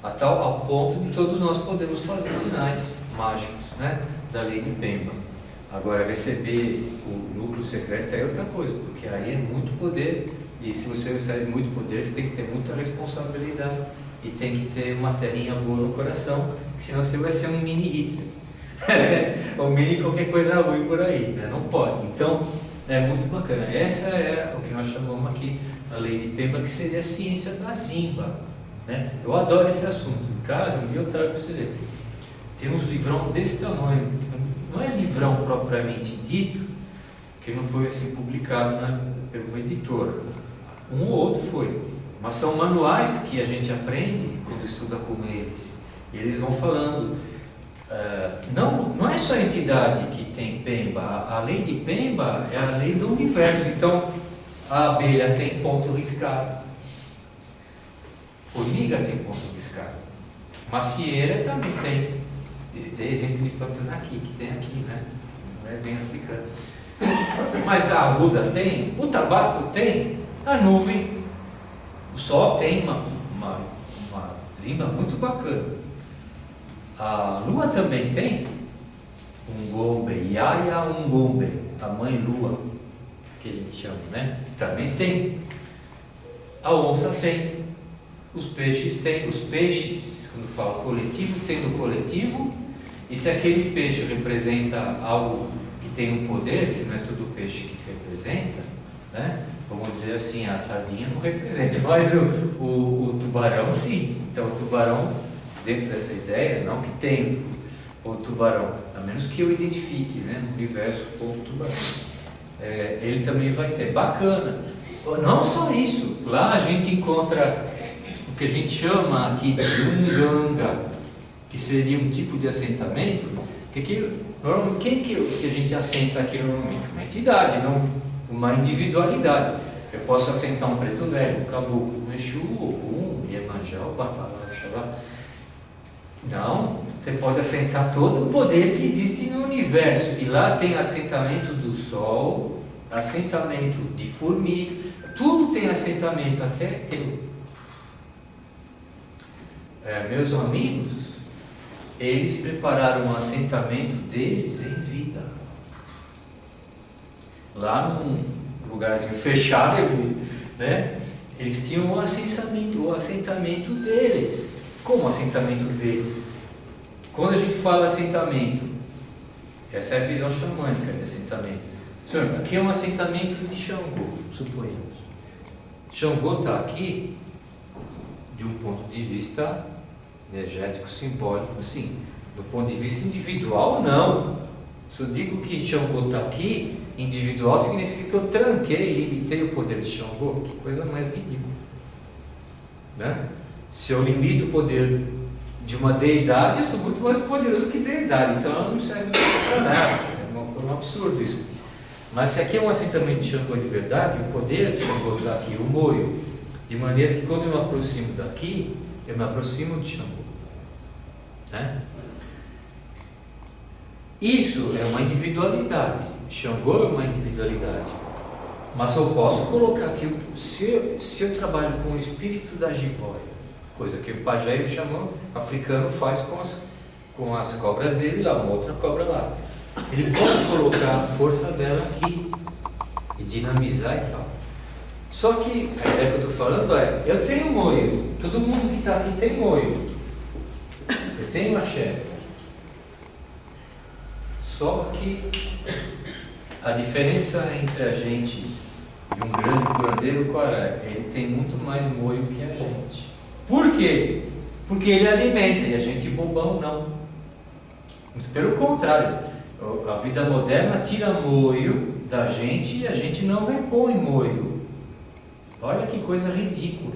ao ponto de todos nós podemos fazer sinais mágicos, né, da lei de Pemba. Agora, receber o núcleo secreto é outra coisa, porque aí é muito poder, e se você recebe muito poder, você tem que ter muita responsabilidade, e tem que ter uma terrinha boa no coração, senão você vai ser um mini Hitler, ou mini qualquer coisa ruim por aí, né? Não pode. Então, é muito bacana. Essa é o que nós chamamos aqui, a lei de Pemba, que seria a ciência da Zimba, né? Eu adoro esse assunto. Em casa, um dia eu trago para você ver. Tem uns livrão desse tamanho. Não é livrão propriamente dito, que não foi assim publicado por uma editora. Um ou outro foi. Mas são manuais que a gente aprende quando estuda com eles. E eles vão falando. Não é só a entidade que tem Pemba. A lei de Pemba é a lei do universo. Então, a abelha tem ponto riscado. Formiga tem ponto riscado. Macieira também tem. Tem exemplo de planta aqui, que tem aqui, né? Não é bem africano. Mas a arruda tem, o tabaco tem, a nuvem, o sol tem uma zimba muito bacana. A lua também tem um gombe, Yaya Ungombe, a mãe lua, que a gente chama, né? Também tem. A onça tem. Os peixes têm. Os peixes, quando fala coletivo, tem no coletivo. E se aquele peixe representa algo que tem um poder, que não é todo peixe que representa, né? Vamos dizer assim, a sardinha não representa, mas o tubarão sim. Então o tubarão, dentro dessa ideia, não que tem o tubarão, menos que eu identifique, né, no universo como tubarão. Ele também vai ter. Bacana. Não só isso, lá a gente encontra o que a gente chama aqui de Umganga, que seria um tipo de assentamento. Quem que a gente assenta aqui normalmente? Uma entidade, não uma individualidade. Eu posso assentar um preto velho, um caboclo, um Exu, um Iemanjá, um Batalá, Oxalá. Não, você pode assentar todo o poder que existe no universo. E lá tem assentamento do Sol, assentamento de formiga, tudo tem assentamento, até eu. Meus amigos, eles prepararam um assentamento deles em vida. Lá num lugarzinho fechado, né? Eles tinham o assentamento deles. Como o assentamento deles? Quando a gente fala assentamento, essa é a visão xamânica de assentamento. Senhor, aqui é um assentamento de Xangô, suponhamos. Xangô está aqui de um ponto de vista energético, simbólico, sim. Do ponto de vista individual, não. Se eu digo que Xangô está aqui, individual significa que eu tranquei, limitei o poder de Xangô. Que coisa mais ridícula, né? Se eu limito o poder de uma deidade, eu sou muito mais poderoso que deidade, então ela não serve para nada. É um absurdo isso. Mas se aqui é um assentamento de Xangô de verdade, o poder de Xangô está aqui, o moio, de maneira que quando eu me aproximo daqui, eu me aproximo de Xangô, né? Isso é uma individualidade. Xangô é uma individualidade. Mas eu posso colocar aqui, se eu trabalho com o espírito da jiboia, coisa que o pajé e o xamã africano faz com as cobras dele lá, uma outra cobra lá. Ele pode colocar a força dela aqui e dinamizar e tal. Só que a ideia que eu estou falando eu tenho moio, todo mundo que está aqui tem moio. Você tem o axé. Só que a diferença entre a gente e um grande curandeiro, qual é? Ele tem muito mais moio que a gente. Por quê? Porque ele alimenta e a gente bobão não. Muito pelo contrário. A vida moderna tira moio da gente e a gente não repõe moio. Olha que coisa ridícula.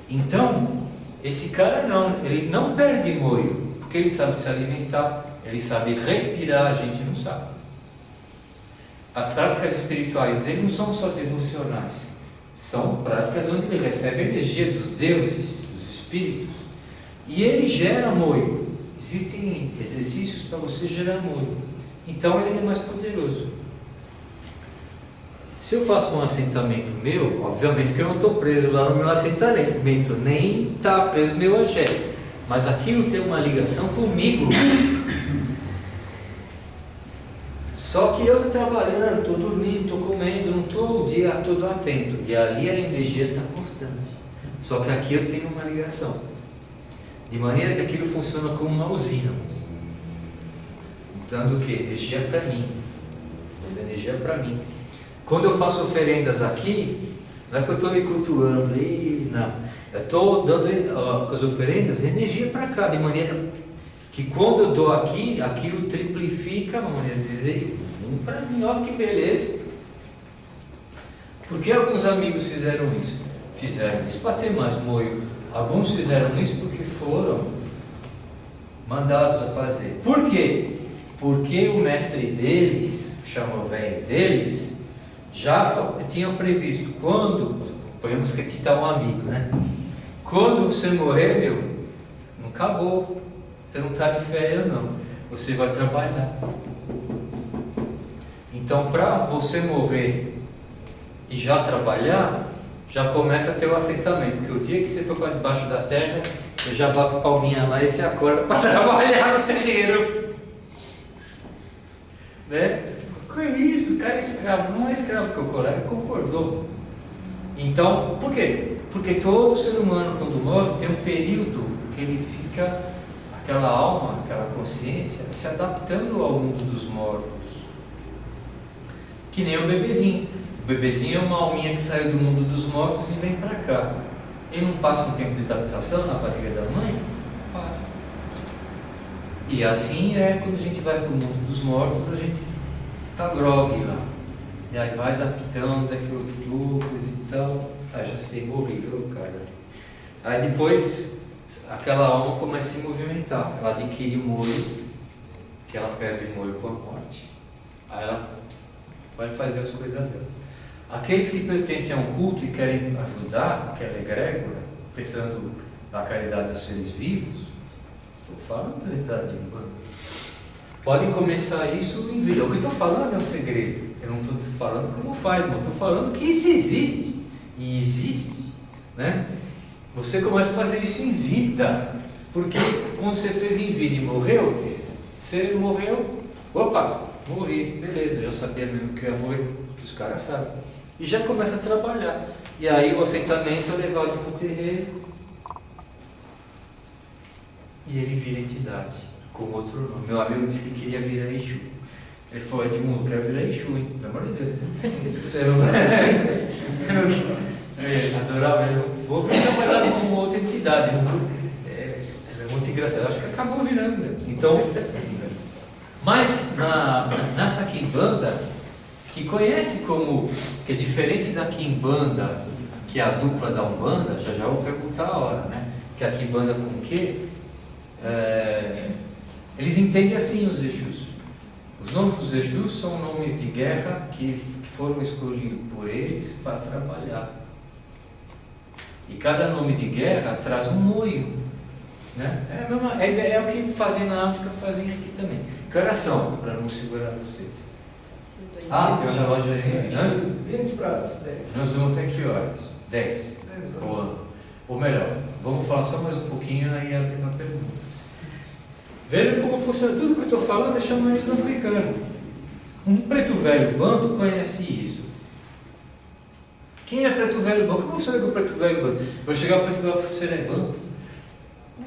Então, esse cara ele não perde moio, porque ele sabe se alimentar, ele sabe respirar, a gente não sabe. As práticas espirituais dele não são só devocionais, são práticas onde ele recebe energia dos deuses, dos espíritos, e ele gera moio. Existem exercícios para você gerar moio. Então ele é mais poderoso. Se eu faço um assentamento meu, obviamente que eu não estou preso lá no meu assentamento, nem está preso no meu axé, mas aquilo tem uma ligação comigo. Só que eu estou trabalhando, estou dormindo, estou comendo, não estou o dia todo atento, e ali a energia está constante. Só que aqui eu tenho uma ligação, de maneira que aquilo funciona como uma usina, dando o que? Energia para mim, dando energia para mim. Quando eu faço oferendas aqui, não é que eu estou me cultuando, não. Eu estou dando com as oferendas energia para cá, de maneira que quando eu dou aqui, aquilo triplifica, uma maneira de dizer, para mim, olha que beleza. Por que alguns amigos fizeram isso? Fizeram isso para ter mais moio. Alguns fizeram isso porque foram mandados a fazer. Por quê? Porque o mestre deles, o xamã velho deles, já tinham previsto, quando, suponhamos que aqui está um amigo, né? Quando você morrer, não acabou, você não está de férias não, você vai trabalhar. Então, para você morrer e já trabalhar, já começa a ter o assentamento, porque o dia que você for para debaixo da terra, eu já bato palminha lá e você acorda para trabalhar no terreiro, né? Que é isso? O cara é escravo. Não é escravo, porque o colega concordou. Então, por quê? Porque todo ser humano, quando morre, tem um período que ele fica, aquela alma, aquela consciência, se adaptando ao mundo dos mortos. Que nem o bebezinho. O bebezinho é uma alminha que saiu do mundo dos mortos e vem para cá. Ele não passa um tempo de adaptação na barriga da mãe? Passa. E assim é quando a gente vai para o mundo dos mortos, a gente tá grogue lá. E aí vai adaptando aquilo coisa e tal. Ah, já sei, morreu, cara. Aí depois aquela alma começa a se movimentar. Ela adquire molho, que ela perde molho com a morte. Aí ela vai fazer as coisas dela. Aqueles que pertencem a um culto e querem ajudar aquela egrégora, pensando na caridade dos seres vivos, estou falando das entradas de banda, podem começar isso em vida. O que eu estou falando é um segredo. Eu não estou falando como faz, não. Estou falando que isso existe. E existe, né? Você começa a fazer isso em vida. Porque quando você fez em vida e morreu, você morreu, opa, morri, beleza, já sabia mesmo que eu ia morrer, que os caras sabem. E já começa a trabalhar. E aí o assentamento é levado para o terreiro e ele vira entidade, com outro nome. Meu amigo disse que queria virar Exu. Ele falou, Edmundo, eu quero virar Exu, hein? Pelo amor de Deus. Você não vai. Eu adorava, eu vou trabalhar com outra entidade. É muito engraçado. Acho que acabou virando, né? Então, mas nessa quimbanda, que conhece como, que é diferente da quimbanda, que é a dupla da Umbanda, já vou perguntar a hora, né? Que a quimbanda com o quê? Eles entendem assim os Exus. Os nomes dos Exus são nomes de guerra que foram escolhidos por eles para trabalhar. E cada nome de guerra traz um moio, né? A ideia é o que fazem na África, fazem aqui também. Que horas são, para não segurar vocês? Ah, tem um relógio aí. 20 para as 10. Nós vamos até que horas? 10. Boa. Ou melhor, vamos falar só mais um pouquinho e abrir uma pergunta. Vejam como funciona tudo que eu estou falando, é xamanismo africano. Um preto velho banto conhece isso. Quem é preto velho banto? Como eu vou saber que é o preto velho banto? Vou chegar ao preto velho, você é banto?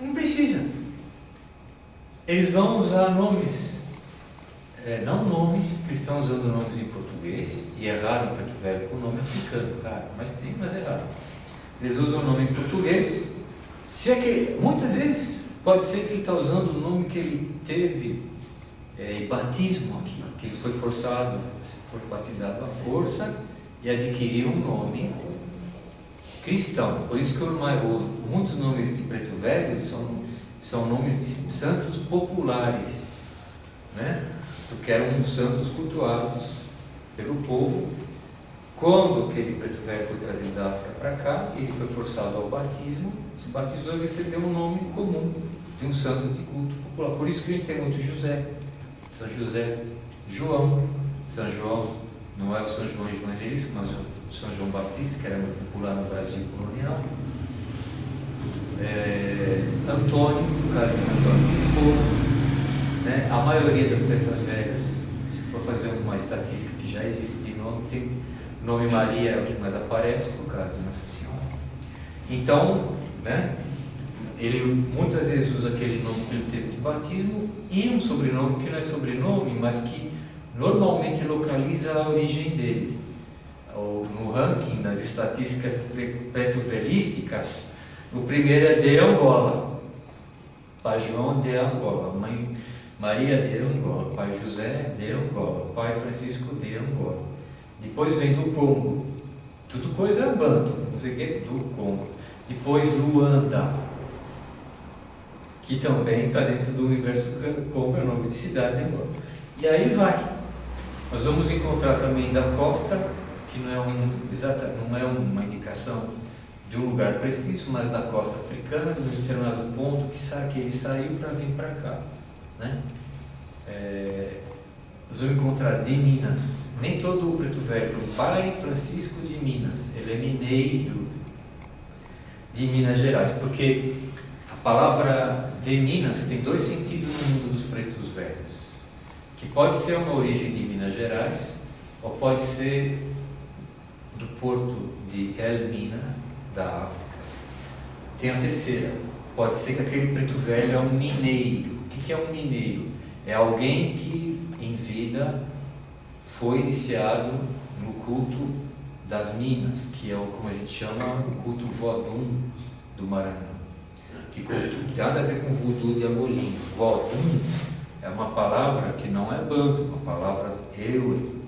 Não precisa. Eles vão usar nomes, não nomes, que estão usando nomes em português, e é raro o preto velho com nome africano, raro, mas tem, mas é raro. Eles usam o nome em português. Se é que, muitas vezes, pode ser que ele está usando o nome que ele teve em batismo aqui, que ele foi forçado, foi batizado à força e adquiriu um nome cristão. Por isso que muitos nomes de preto velho são nomes de santos populares, né? Porque eram santos cultuados pelo povo. Quando aquele preto velho foi trazido da África para cá, ele foi forçado ao batismo, se batizou e recebeu um nome comum de um santo de culto popular. Por isso que a gente tem muito José, São José, João, São João, não é o São João Evangelista, mas o São João Batista, que era muito popular no Brasil colonial. Antônio, no caso de Antônio Lisboa, né? A maioria das pretas velhas, se for fazer uma estatística que já existe de nome, tem o nome Maria é o que mais aparece, por causa de Nossa Senhora. Então, né, ele muitas vezes usa aquele nome que ele teve de batismo e um sobrenome que não é sobrenome, mas que normalmente localiza a origem dele. No ranking das estatísticas preto-velísticas, o primeiro é de Angola, pai João de Angola, mãe Maria de Angola, pai José de Angola, pai Francisco de Angola. Depois vem do Congo, tudo coisa banto, não sei o que, do Congo. Depois Luanda, que também está dentro do universo Congo, é o nome de cidade de Angola. E aí vai. Nós vamos encontrar também da costa, que não é uma indicação de um lugar preciso, mas da costa africana, de um determinado ponto que ele saiu para vir para cá, né? Nós vamos encontrar de Minas. Nem todo o preto velho, o pai Francisco de Minas, ele é mineiro de Minas Gerais, porque a palavra de Minas tem dois sentidos no mundo dos pretos velhos, que pode ser uma origem de Minas Gerais, ou pode ser do porto de Elmina, da África. Tem a terceira, pode ser que aquele preto velho é um mineiro. O que é um mineiro? É alguém que em vida foi iniciado no culto das minas, que é como a gente chama o culto Vodum do Maranhão. porque tem nada a ver com voodoo de Agolim. Vodum é uma palavra que não é banto, uma palavra eure,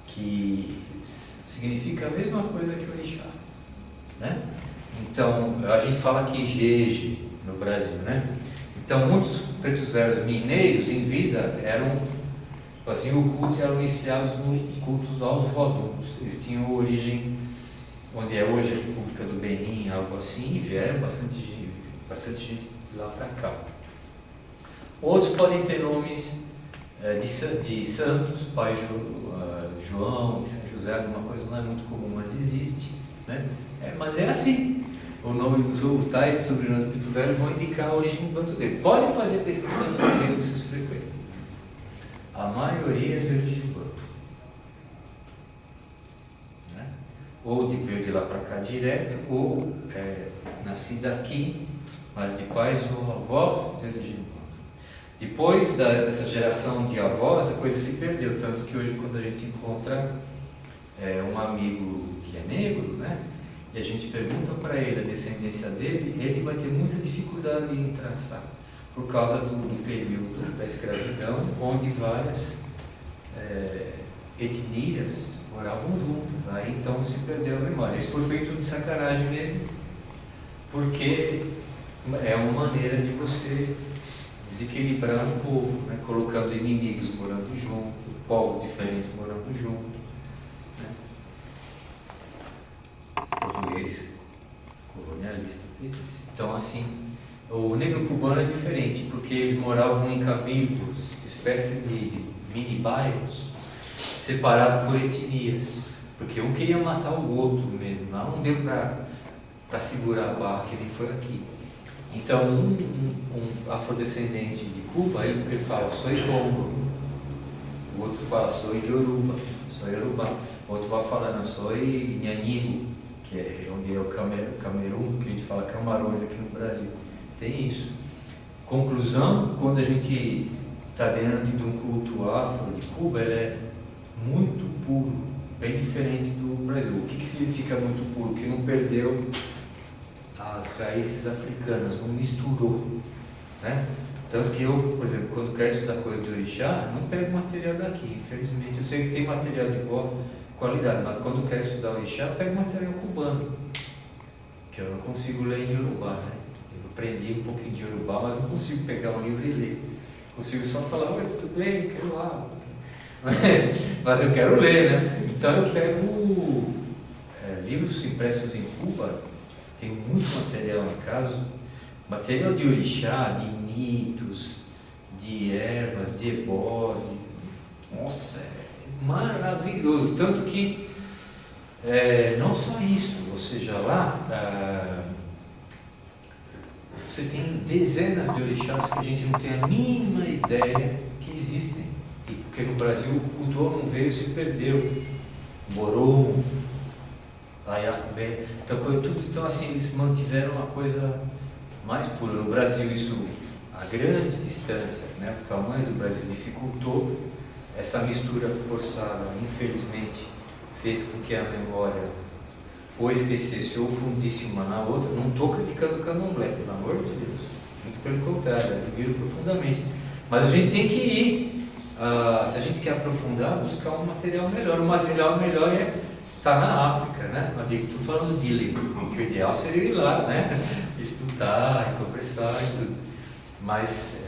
que significa a mesma coisa que orixá, né? Então, a gente fala aqui jeje no Brasil, né? Então, muitos pretos velhos mineiros em vida faziam o culto e eram iniciados no culto aos voduns. Eles tinham origem onde é hoje a República do Benin, algo assim, e vieram bastante gente de lá para cá. Outros podem ter nomes de santos, Pai João, de São José, alguma coisa não é muito comum, mas existe, né? Mas é assim. O nome dos tais sobrenomes do preto velho vão indicar a origem do banto dele. Pode fazer pesquisa nos terrenos que vocês frequentam. A maioria é de origem banto. Né? Ou de veio de lá para cá direto, ou nascida aqui, mas de pais ou avós de origem banto. Depois dessa geração de avós, a coisa se perdeu, tanto que hoje quando a gente encontra um amigo que é negro, né? E a gente pergunta para ele a descendência dele, ele vai ter muita dificuldade em traçar, por causa do período da escravidão, onde várias etnias moravam juntas. Aí então se perdeu a memória. Isso foi feito de sacanagem mesmo, porque é uma maneira de você desequilibrar o povo, né? Colocando inimigos morando junto, povos diferentes morando junto. Português colonialista fez isso. Então, assim, o negro cubano é diferente, porque eles moravam em cabildos, espécie de mini bairros, separados por etnias, porque um queria matar o outro mesmo, não deu para segurar a barra que ele foi aqui. Então, um afrodescendente de Cuba, ele fala, sou Congo, o outro fala, sou de Yoruba, sou Yorubá, o outro vai falando, sou Nhanhigo, que é onde é o Camerun, que a gente fala Camarões aqui no Brasil. Tem isso. Conclusão, quando a gente está diante de um culto afro de Cuba, ele é muito puro, bem diferente do Brasil. O que significa muito puro? Que não perdeu as raízes africanas, não misturou, né? Tanto que eu, por exemplo, quando quero estudar coisa de orixá, não pego material daqui, infelizmente. Eu sei que tem material de boa qualidade, mas quando eu quero estudar orixá, eu pego material cubano, que eu não consigo ler em Yorubá, né? Eu aprendi um pouquinho de Yorubá, mas não consigo pegar um livro e ler. Consigo só falar, oi, tudo bem, quero lá. Mas eu quero ler, né? Então eu pego livros impressos em Cuba, tem muito material em casa, material de orixá, de mitos, de ervas, de ebós, nossa, é maravilhoso, tanto que não só isso, ou seja, lá você tem dezenas de orixás que a gente não tem a mínima ideia que existem, porque no Brasil o culto não veio e se perdeu, Morom, Ayakbé, então assim, eles mantiveram uma coisa mais pura. No Brasil isso, a grande distância, né, o tamanho do Brasil dificultou, essa mistura forçada, infelizmente, fez com que a memória ou esquecesse ou fundisse uma na outra. Não estou criticando o candomblé, pelo amor de Deus, muito pelo contrário, admiro profundamente, mas a gente tem que ir, se a gente quer aprofundar, buscar um material melhor. O material melhor está na África, né? Eu digo, estou falando de ler, que o ideal seria ir lá, né? Estudar, conversar e tudo, mas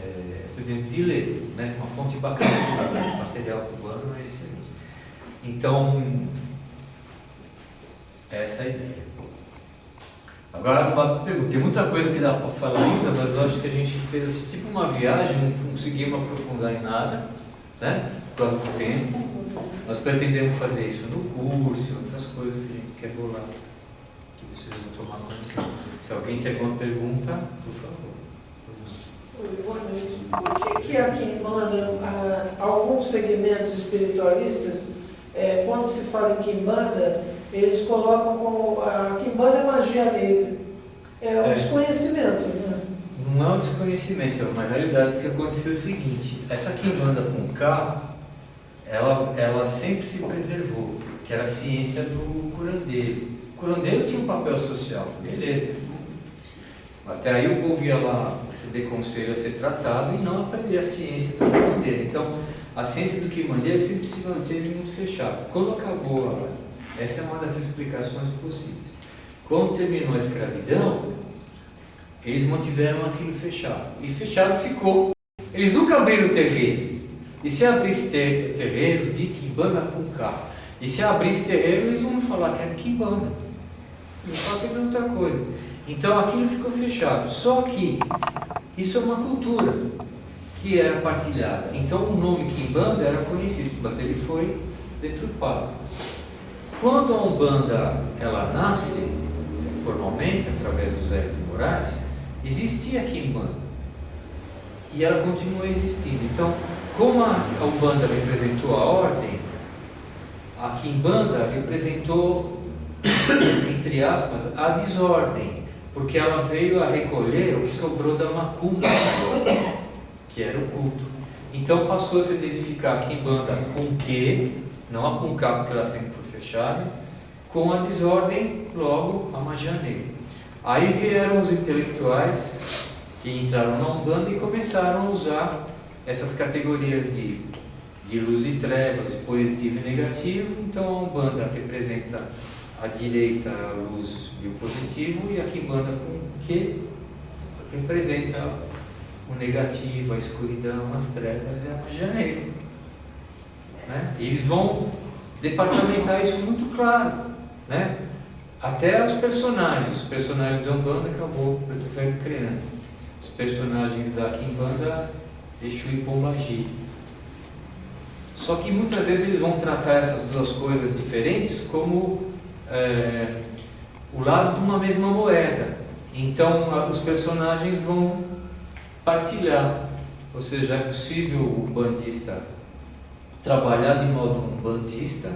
estou dizendo de ler, né? Uma fonte bacana de material cubano é excelente. Então, essa é a ideia. Agora, uma pergunta, tem muita coisa que dá para falar ainda, mas eu acho que a gente fez assim, tipo uma viagem, não conseguimos aprofundar em nada, né? Por causa do tempo. Nós pretendemos fazer isso no curso e outras coisas que a gente quer rolar, que vocês vão tomar conhecimento. Se alguém tem alguma pergunta, por favor. Oi, boa noite. Por que a Quimbanda, alguns segmentos espiritualistas, quando se fala em Quimbanda, eles colocam como a Quimbanda é magia negra? É um desconhecimento, né? Não é um desconhecimento, é uma realidade, porque aconteceu o seguinte, essa Quimbanda com K, ela sempre se preservou, que era a ciência do curandeiro. O curandeiro tinha um papel social, beleza. Até aí o povo ia lá receber conselho a ser tratado e não aprender a ciência do Quibandeira. Então, a ciência do Quibandeira sempre se manteve muito fechada. Quando acabou, essa é uma das explicações possíveis. Quando terminou a escravidão, eles mantiveram aquilo fechado. E fechado ficou. Eles nunca abriram o terreiro. E se abrisse o terreiro de Quimbanda com K, e se abrisse terreiro, eles vão falar que é de Quimbanda. Não falar que é de outra coisa. Então aquilo ficou fechado. Só que isso é uma cultura que era partilhada. Então o nome Quimbanda era conhecido, mas ele foi deturpado. Quando a Umbanda ela nasce, formalmente, através do Zé de Moraes, existia a Quimbanda. E ela continua existindo. Então, como a Umbanda representou a ordem, a Quimbanda representou, entre aspas, a desordem, porque ela veio a recolher o que sobrou da macumba, que era o culto. Então passou a se identificar a Quimbanda com Q, não a com K, porque ela sempre foi fechada, com a desordem, logo a magia negra. Aí vieram os intelectuais que entraram na Umbanda e começaram a usar essas categorias de luz e trevas, de positivo e negativo. Então a Umbanda representa a direita, a luz e o positivo, e a Quimbanda com que representa o negativo, a escuridão, as trevas e a magia negra. Né? E eles vão departamentar isso muito claro, né? Até os personagens da Umbanda acabou o Preto Velho criando. Os personagens da Quimbanda, Exu e Pombagira. Só que muitas vezes eles vão tratar essas duas coisas diferentes como o lado de uma mesma moeda. Então os personagens vão partilhar, ou seja, é possível o umbandista trabalhar de modo umbandista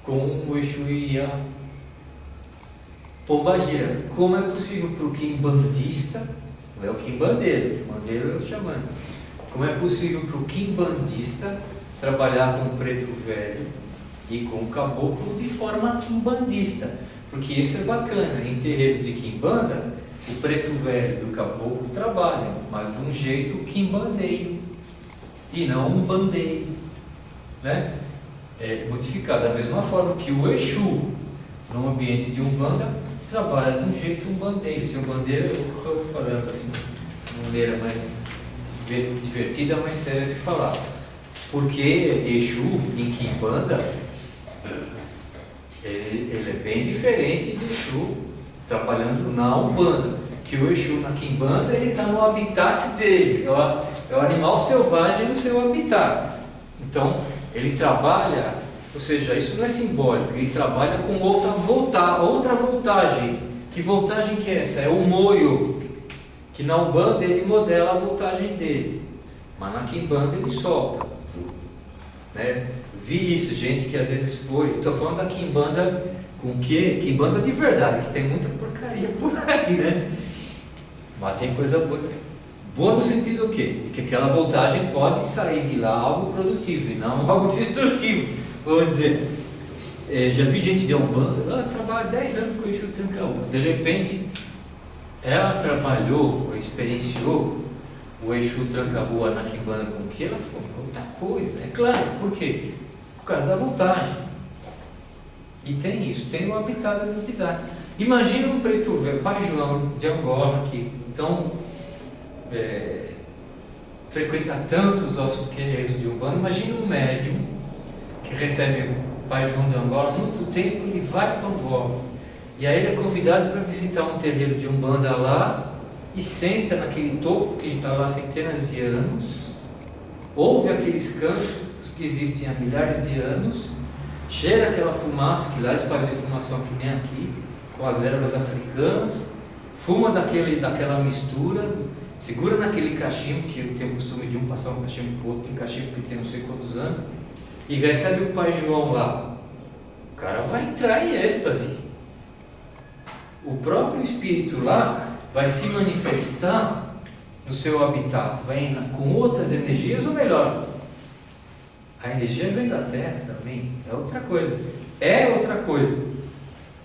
com o Exu e a Pombagira. Como é possível para o quimbandista, não é o quimbandeiro, o quimbandeiro é o xamã, como é possível para o quimbandista trabalhar com o preto velho e com o caboclo de forma quimbandista? Porque isso é bacana. Em terreiro de quimbanda, o preto velho e o caboclo trabalham, mas de um jeito quimbandeiro e não um bandeiro, né? É modificado da mesma forma que o Exu, no ambiente de Umbanda, trabalha de um jeito umbandeiro. Esse umbandeiro, eu estou falando assim, de uma maneira mais divertida, mais séria de falar. Porque Exu em Quimbanda, ele é bem diferente de Exu trabalhando na Umbanda. Que o Exu na Quimbanda, ele está no habitat dele, é o animal selvagem no seu habitat. Então, ele trabalha, ou seja, isso não é simbólico, ele trabalha com outra voltagem. Que voltagem que é essa? É o moio, que na Umbanda ele modela a voltagem dele, mas na Quimbanda ele solta, né? Vi isso, gente que às vezes foi, estou falando da Quimbanda com que? Quimbanda de verdade, que tem muita porcaria por aí, né? Mas tem coisa boa. Boa no sentido do quê? Que aquela voltagem pode sair de lá algo produtivo e não algo destrutivo, vamos dizer. Já vi gente de Umbanda, ela trabalha 10 anos com o Exu Tranca-Rua. De repente, ela trabalhou, experienciou o Exu Tranca-Rua na Quimbanda com que ela falou, outra coisa. É claro, por quê? Por causa da voltagem. E tem isso, tem o habitat da identidade. Imagina um preto velho, Pai João de Angola, que então frequenta tantos nossos terreiros de Umbanda. Imagina um médium que recebe o Pai João de Angola há muito tempo e vai para Angola. E aí ele é convidado para visitar um terreiro de Umbanda lá e senta naquele topo que está lá há centenas de anos, ouve aqueles cantos que existem há milhares de anos, cheira aquela fumaça, que lá eles fazem fumação que nem aqui, com as ervas africanas, fuma daquela mistura, segura naquele cachimbo, que tem o costume de um passar um cachimbo para o outro, tem cachimbo que tem não sei quantos anos, e recebe o Pai João lá. O cara vai entrar em êxtase. O próprio espírito lá vai se manifestar no seu habitat, vai com outras energias, ou melhor, a energia vem da terra também, é outra coisa.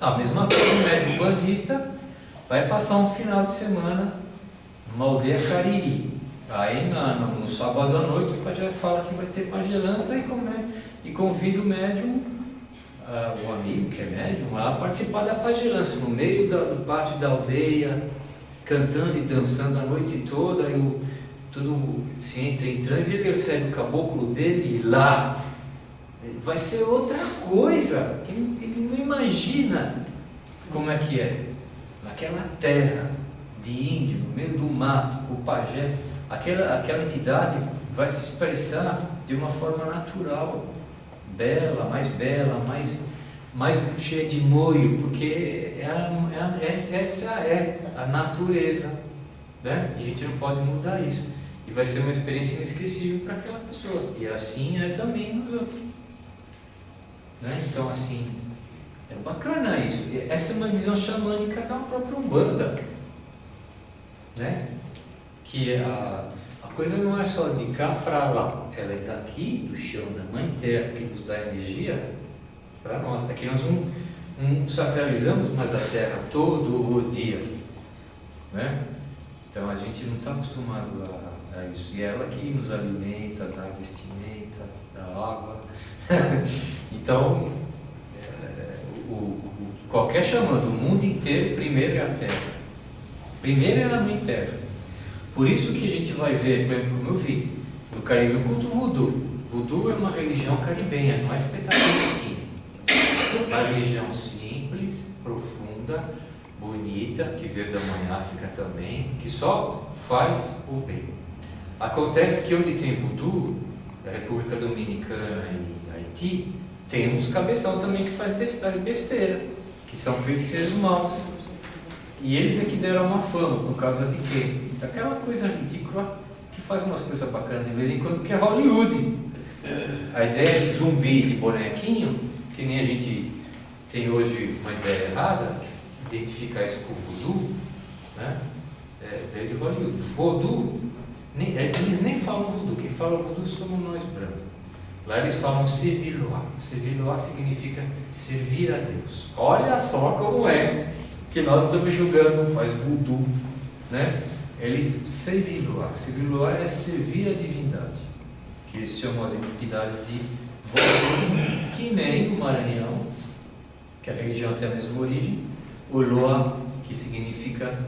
A mesma coisa, o médium bandista vai passar um final de semana numa aldeia Cariri. Aí no sábado à noite o pajé fala que vai ter pajelança e convida o médium, o amigo que é médium, a participar da pajelança, no meio do pátio da aldeia, cantando e dançando a noite toda, e tudo se entra em transe, e ele recebe o caboclo dele e lá vai ser outra coisa. Ele não imagina como é que é. Naquela terra de índio, no meio do mato, o pajé, aquela entidade vai se expressar de uma forma natural, bela, mais cheia de moio, porque essa é a natureza, né? E a gente não pode mudar isso. E vai ser uma experiência inesquecível para aquela pessoa. E assim é também nos outros. Né? Então, assim, é bacana isso. Essa é uma visão xamânica da própria Umbanda. Né? Que a coisa não é só de cá para lá, ela é daqui, do chão da Mãe Terra, que nos dá energia para nós. Aqui nós não sacralizamos mais a Terra todo o dia. Né? Então a gente não está acostumado a isso. E ela que nos alimenta, dá vestimenta, dá água. Então, qualquer xamã do mundo inteiro, primeiro é a Terra. Primeiro é a Mãe Terra. Por isso que a gente vai ver, por exemplo, como eu vi, no Caribe, o culto voodoo. Voodoo é uma religião caribenha, não é espetacular aqui. Uma religião simples, profunda, bonita, que veio da Mãe África também, que só faz o bem. Acontece que onde tem voodoo, da República Dominicana e Haiti, tem uns cabeção também que faz besteira, que são feiticeiros maus. E eles é que deram uma fama, por causa de quê? Daquela coisa ridícula que faz umas coisas bacanas de vez em quando, que é Hollywood. A ideia de zumbi, de bonequinho, que nem a gente tem hoje uma ideia errada, que identificar isso com o voodoo, né? Veio de Hollywood. Voodoo, eles nem falam voodoo, quem fala voodoo somos nós brancos. Lá eles falam Seviloá. Seviloá significa servir a Deus. Olha só como é que nós estamos julgando, faz voodoo, né? Ele Seviloá. Seviloá é servir a divindade, que eles chamam as entidades de voodoo, que nem no Maranhão, que a religião tem a mesma origem, o Loa, que significa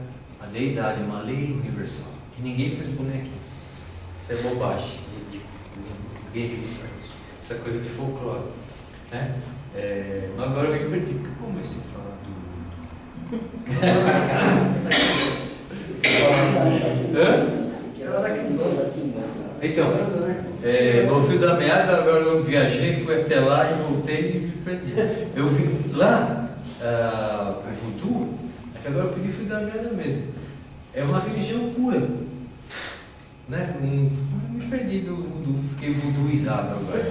a deidade, uma lei universal. E ninguém faz bonequinho. Isso é bobagem, ridículo. Essa coisa de folclore, né? Mas agora eu me perdi, porque como é que se fala Então, no fio da meada, agora eu viajei, fui até lá e voltei e me perdi. Eu vi lá, o voodoo, é que agora eu peguei fio da meada mesmo. É uma religião pura. Né? Me perdi do voodoo, fiquei voodooizado agora.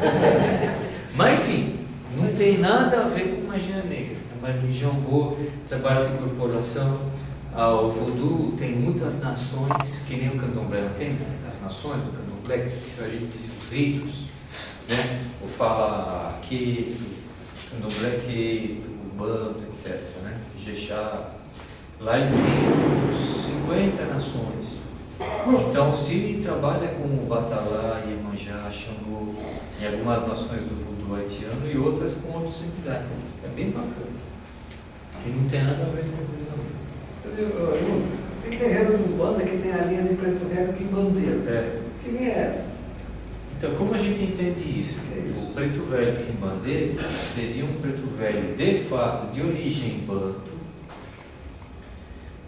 Mas enfim, não tem nada a ver com magia negra. É uma religião boa, trabalha com incorporação. O voodoo tem muitas nações, que nem o candomblé não tem, as nações do candomblé, que são os ritos, né? Ou fala que candomblé, que o bando, etc. Né? Jexá. Lá eles têm 50 nações. Então, se trabalha com o Batalá, Iemanjá, Xangô, em algumas nações do voodoo haitiano e outras com outros entidades. É bem bacana. E não tem nada a ver com coisa. Tem terreno de Umbanda que tem a linha de preto velho quimbandeiro. Que linha é essa? Então, como a gente entende isso? O preto velho quimbandeiro seria um preto velho de fato de origem banto,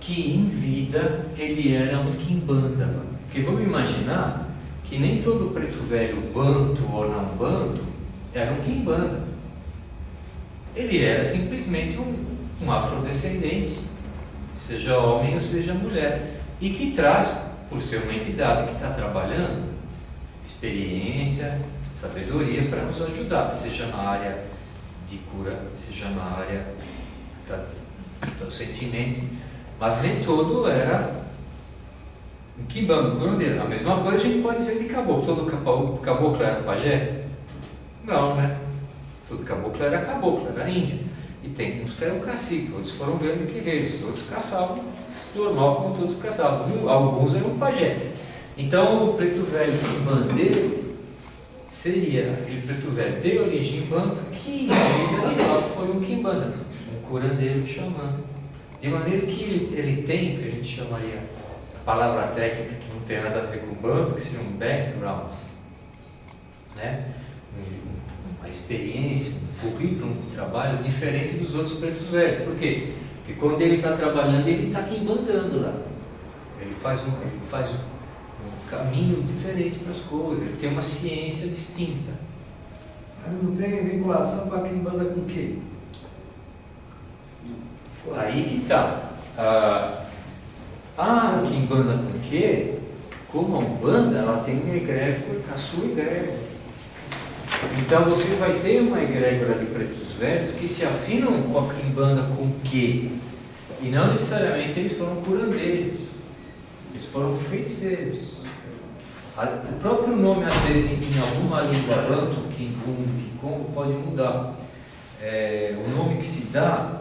que em vida ele era um quimbanda. Porque vamos imaginar que nem todo preto velho banto ou não banto era um quimbanda. Ele era simplesmente um afrodescendente, seja homem ou seja mulher, e que traz, por ser uma entidade que está trabalhando, experiência, sabedoria para nos ajudar, seja na área de cura, seja na área do sentimento. Mas nem todo era um quimbanda, curandeiro. A mesma coisa a gente pode dizer de caboclo. Todo caboclo era pajé? Não, né? Todo caboclo era índio. E tem uns que eram caciques, outros foram grandes guerreiros, outros caçavam normal como todos caçavam, alguns eram pajé. Então o preto velho quimbandeiro seria aquele preto velho de origem banto que de fato foi um quimbanda, um curandeiro xamã. De maneira que ele tem o que a gente chamaria, a palavra técnica que não tem nada a ver com banto, que seria um background, né? Uma experiência, um currículo de trabalho diferente dos outros pretos velhos. Por quê? Porque quando ele está trabalhando, ele está quimbandando lá. Ele faz um caminho diferente para as coisas, ele tem uma ciência distinta. Mas não tem vinculação com a quimbanda com o quê? Aí que está. A quimbanda com o quê? Como a Umbanda, ela tem uma egrégora com a sua egrégora. Então você vai ter uma egrégora de pretos velhos que se afinam com a quimbanda com o quê? E não necessariamente eles foram curandeiros, eles foram feiticeiros. O próprio nome, às vezes, em alguma língua banto, Kimbundu, Kikongo, pode mudar. O nome que se dá,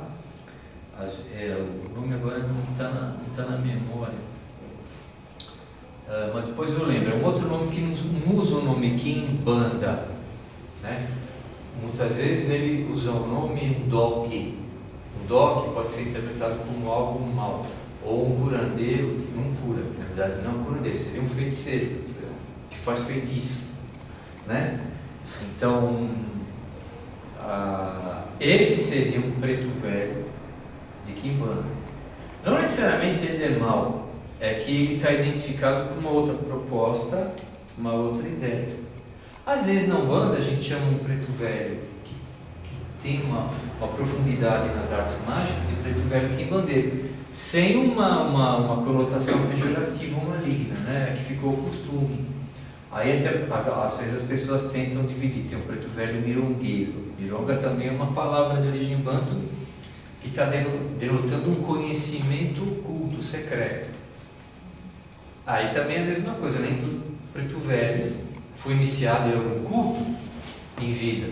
o nome agora não está na memória, mas depois eu lembro, é um outro nome que não usa o nome Kimbanda, né? Muitas vezes ele usa o nome Ndoki. Ndoki pode ser interpretado como algo mau, ou um curandeiro que não cura, na verdade não é um curandeiro, seria um feiticeiro que faz feitiço, né? Então esse seria um preto velho de quimbanda. Não necessariamente ele é mau, é que ele está identificado com uma outra proposta, uma outra ideia. Às vezes na Umbanda a gente chama um preto velho que tem uma profundidade nas artes mágicas de preto velho quimbandeiro, sem uma conotação pejorativa ou maligna, né? Que ficou o costume. Aí até, às vezes as pessoas tentam dividir, tem o preto velho mirongueiro. Mironga também é uma palavra de origem banto que está denotando um conhecimento oculto, secreto. Aí também é a mesma coisa, nem todo preto velho foi iniciado em algum culto em vida.